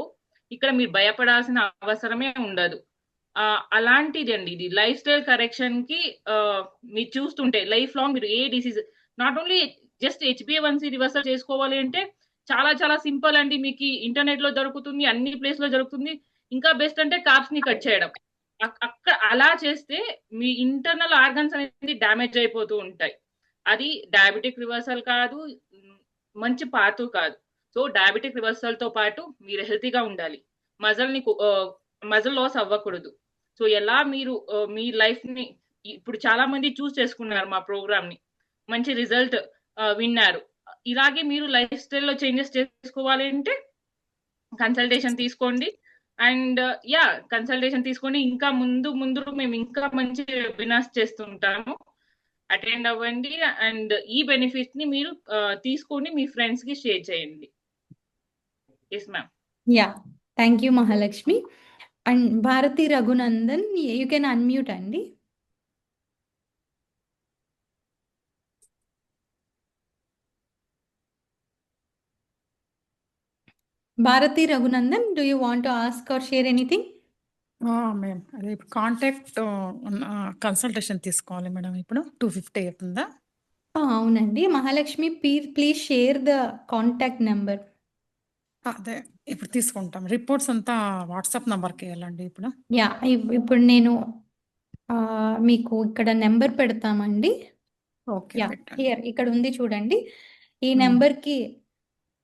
ఇక్కడ మీరు భయపడాల్సిన అవసరమే ఉండదు. అలాంటిది అండి ఇది లైఫ్ స్టైల్ కరెక్షన్ కి. మీరు చూస్తుంటే లైఫ్ లాంగ్ మీరు ఏ disease, not only just HbA1c reversal చేసుకోవాలి అంటే చాలా చాలా సింపుల్ అండి. మీకు ఇంటర్నెట్ లో దొరుకుతుంది, అన్ని ప్లేస్ లో దొరుకుతుంది. ఇంకా బెస్ట్ అంటే కార్బ్స్ ని కట్ చేయడం. అక్కడ అలా చేస్తే మీ ఇంటర్నల్ ఆర్గన్స్ అనేది డ్యామేజ్ అయిపోతూ ఉంటాయి. అది డయాబెటిక్ రివర్సల్ కాదు, మంచి పాతు కాదు. సో డయాబెటిక్ రివర్సల్ తో పాటు మీరు హెల్తీగా ఉండాలి, మజల్ లాస్ అవ్వకూడదు. సో ఎలా మీరు మీ లైఫ్ ని ఇప్పుడు చాలా మంది చూస్ చేసుకున్నారు మా ప్రోగ్రామ్ ని, మంచి రిజల్ట్ విన్నారు. ఇలాగే మీరు లైఫ్ స్టైల్లో చేంజెస్ చేసుకోవాలి అంటే కన్సల్టేషన్ తీసుకోండి. అండ్ కన్సల్టేషన్ తీసుకొని ఇంకా ముందు మేము ఇంకా మంచి వెబినార్స్ చేస్తుంటాము, అటెండ్ అవ్వండి. అండ్ ఈ బెనిఫిట్స్ ని మీరు తీసుకొని మీ ఫ్రెండ్స్ కి షేర్ చేయండి. Yes ma'am. Thank you Mahalakshmi. And Bharathi Raghunandan, you can unmute అండి. Bharathi Raghunandan, do you want to ask or share anything? Madam అదే ఇప్పుడు కాంటాక్ట్ కన్సల్టేషన్ తీసుకోవాలి మేడం. ఇప్పుడు 250 అవుతుందా? అవునండి. Mahalakshmi, please share the contact number. అదే ఇప్పుడు తీసుకుంటాం. రిపోర్ట్స్ అంతా వాట్సాప్ నంబర్కి వెళ్ళండి ఇప్పుడు. ఇప్పుడు నేను మీకు ఇక్కడ నెంబర్ పెడతామండి. ఓకే పెట్టండి. హియర్ ఇక్కడ ఉంది చూడండి. ఈ నెంబర్కి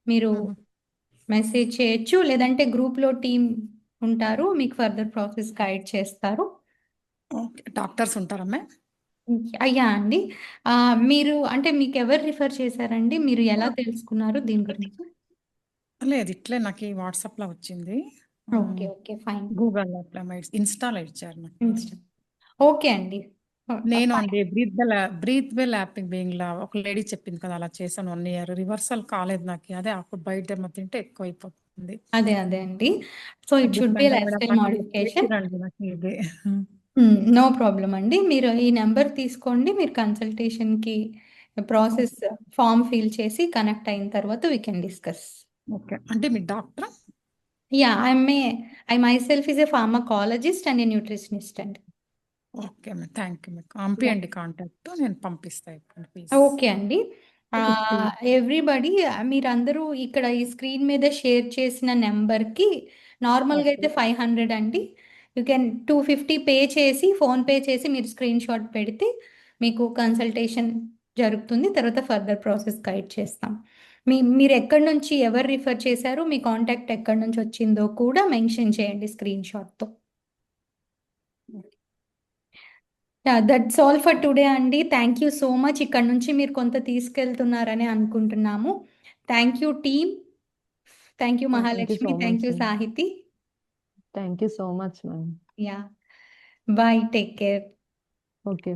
మీరు మెసేజ్ చేయొచ్చు, లేదంటే గ్రూప్లో టీం ఉంటారు, మీకు ఫర్దర్ ప్రాసెస్ గైడ్ చేస్తారు. ఓకే, డాక్టర్స్ ఉంటారమ్మా? అయ్యా అండి, మీరు అంటే మీకు ఎవరు రిఫర్ చేశారండి? మీరు ఎలా తెలుసుకున్నారు దీని గురించి? లేదు, ఇట్లే నాకు ఈ వాట్సాప్లో వచ్చింది. Okay fine. గూగుల్లో అప్లై ఇన్స్టాలో ఇచ్చారు నాకు. ఓకే అండి. నేను అండి బ్రీత్ వెల్ యాప్ బీయింగ్ లా ఒక లేడీ చెప్పింది కదా, అలా చేశాను 1 year. రివర్సల్ కాలేదు నాకు. అదే అప్పుడు బయట తింటే ఎక్కువ అయిపోతుంది. అదే అండి. So it should be life style modification. No problem అండి. మీరు ఈ నెంబర్ తీసుకోండి, మీరు కన్సల్టేషన్కి ప్రాసెస్ ఫామ్ ఫిల్ చేసి కనెక్ట్ అయిన తర్వాత వీ కెన్ డిస్కస్. ఓకే, అంటే మీ doctor? I myself is a pharmacologist and a nutritionist అండి. ఓకే అమ్మా, థ్యాంక్ యూ. మీకు పంపించండి కాంటాక్ట్, నేను పంపిస్తాను. ఓకే అండి. ఎవ్రీబడి, మీరందరూ ఇక్కడ ఈ స్క్రీన్ మీద షేర్ చేసిన నెంబర్కి నార్మల్గా అయితే 500 అండి. యూ కెన్ 250 పే చేసి, ఫోన్పే చేసి మీరు స్క్రీన్ షాట్ పెడితే మీకు కన్సల్టేషన్ జరుగుతుంది. తర్వాత ఫర్దర్ ప్రాసెస్ గైడ్ చేస్తాం. మీరు ఎక్కడి నుంచి ఎవరు రిఫర్ చేశారు, మీ కాంటాక్ట్ ఎక్కడి నుంచి వచ్చిందో కూడా మెన్షన్ చేయండి స్క్రీన్ షాట్తో. దట్స్ ఆల్ ఫర్ టుడే అండి. Thank you so much. ఇక్కడ నుంచి మీరు కొంత తీసుకెళ్తున్నారని అనుకుంటున్నాము. Thank you team. Thank you Mahalakshmi. Thank you Sahiti. Thank you so much ma'am. Bye, take care. Okay.